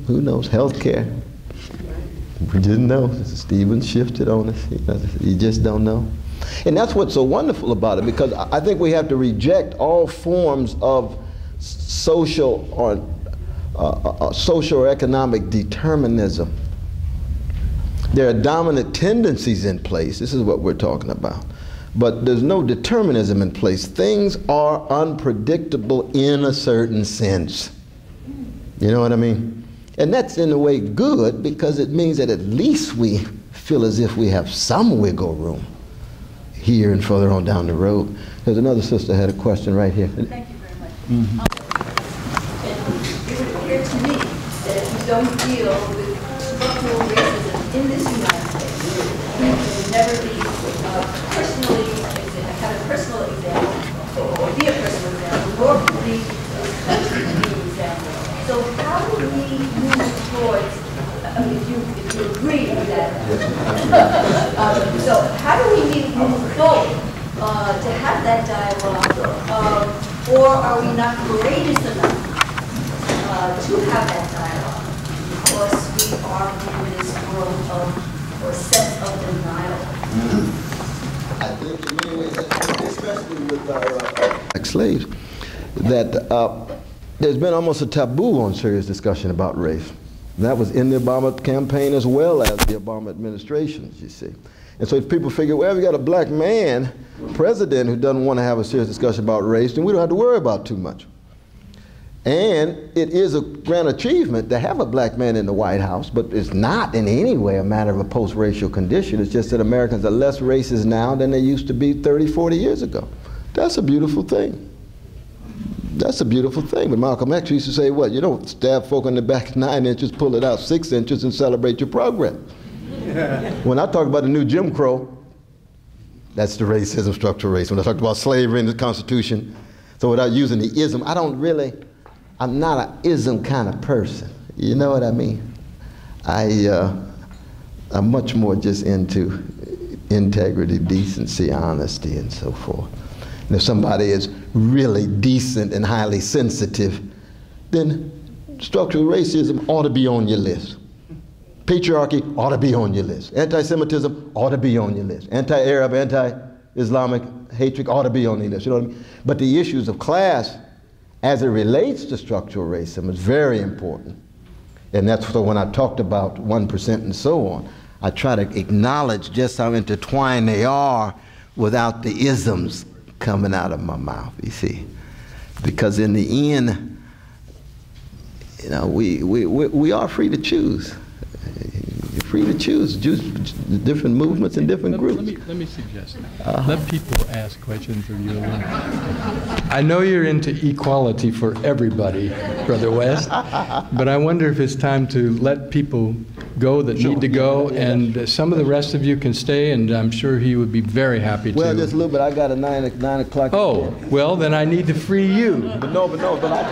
Who knows? Healthcare. We didn't know. Stephen shifted on us. You just don't know. And that's what's so wonderful about it, because I think we have to reject all forms of social or socio-economic determinism. There are dominant tendencies in place. This is what we're talking about. But there's no determinism in place. Things are unpredictable in a certain sense. You know what I mean? And that's in a way good, because it means that at least we feel as if we have some wiggle room here and further on down the road. There's another sister had a question right here. Thank you very much. It would appear to me that if you don't deal with structural racism in this United States, you will never be have a personal example, or be a personal example, nor be this country to be an example. So how do we move towards, if you agree with that, so how do we move forward to have that dialogue, or are we not courageous enough to have that dialogue because we are in this world of, or sense of denial? I think in many ways, especially with our slaves, that there's been almost a taboo on serious discussion about race. And that was in the Obama campaign as well as the Obama administrations, you see. And so if people figure, well, we got a black man president who doesn't want to have a serious discussion about race, then we don't have to worry about too much. And it is a grand achievement to have a black man in the White House, but it's not in any way a matter of a post-racial condition. It's just that Americans are less racist now than they used to be 30, 40 years ago. That's a beautiful thing. That's a beautiful thing. But Malcolm X used to say, what? You don't stab folk in the back 9 inches, pull it out 6 inches, and celebrate your progress. Yeah. When I talk about the new Jim Crow, that's the racism, structural racism. When I talked about slavery in the Constitution, so without using the ism, I'm not an ism kind of person. You know what I mean? I'm much more just into integrity, decency, honesty, and so forth. And if somebody is really decent and highly sensitive, then structural racism ought to be on your list. Patriarchy ought to be on your list. Anti-Semitism ought to be on your list. Anti-Arab, anti-Islamic hatred ought to be on your list. You know what I mean? But the issues of class, as it relates to structural racism, is very important. And that's so when I talked about 1% and so on, I try to acknowledge just how intertwined they are without the isms coming out of my mouth, you see. Because in the end, you know, we are free to choose. You're free to choose different movements and different groups. Let me suggest, let people ask questions of you. I know you're into equality for everybody, Brother West, but I wonder if it's time to let people go that need to go, and some of the rest of you can stay, and I'm sure he would be very happy to. Well, just a little bit. I got a 9 o'clock. Oh, well, then I need to free you. But I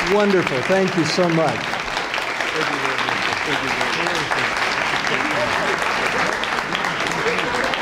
can. Wonderful. Thank you so much. Thank you very much. Thank you very much.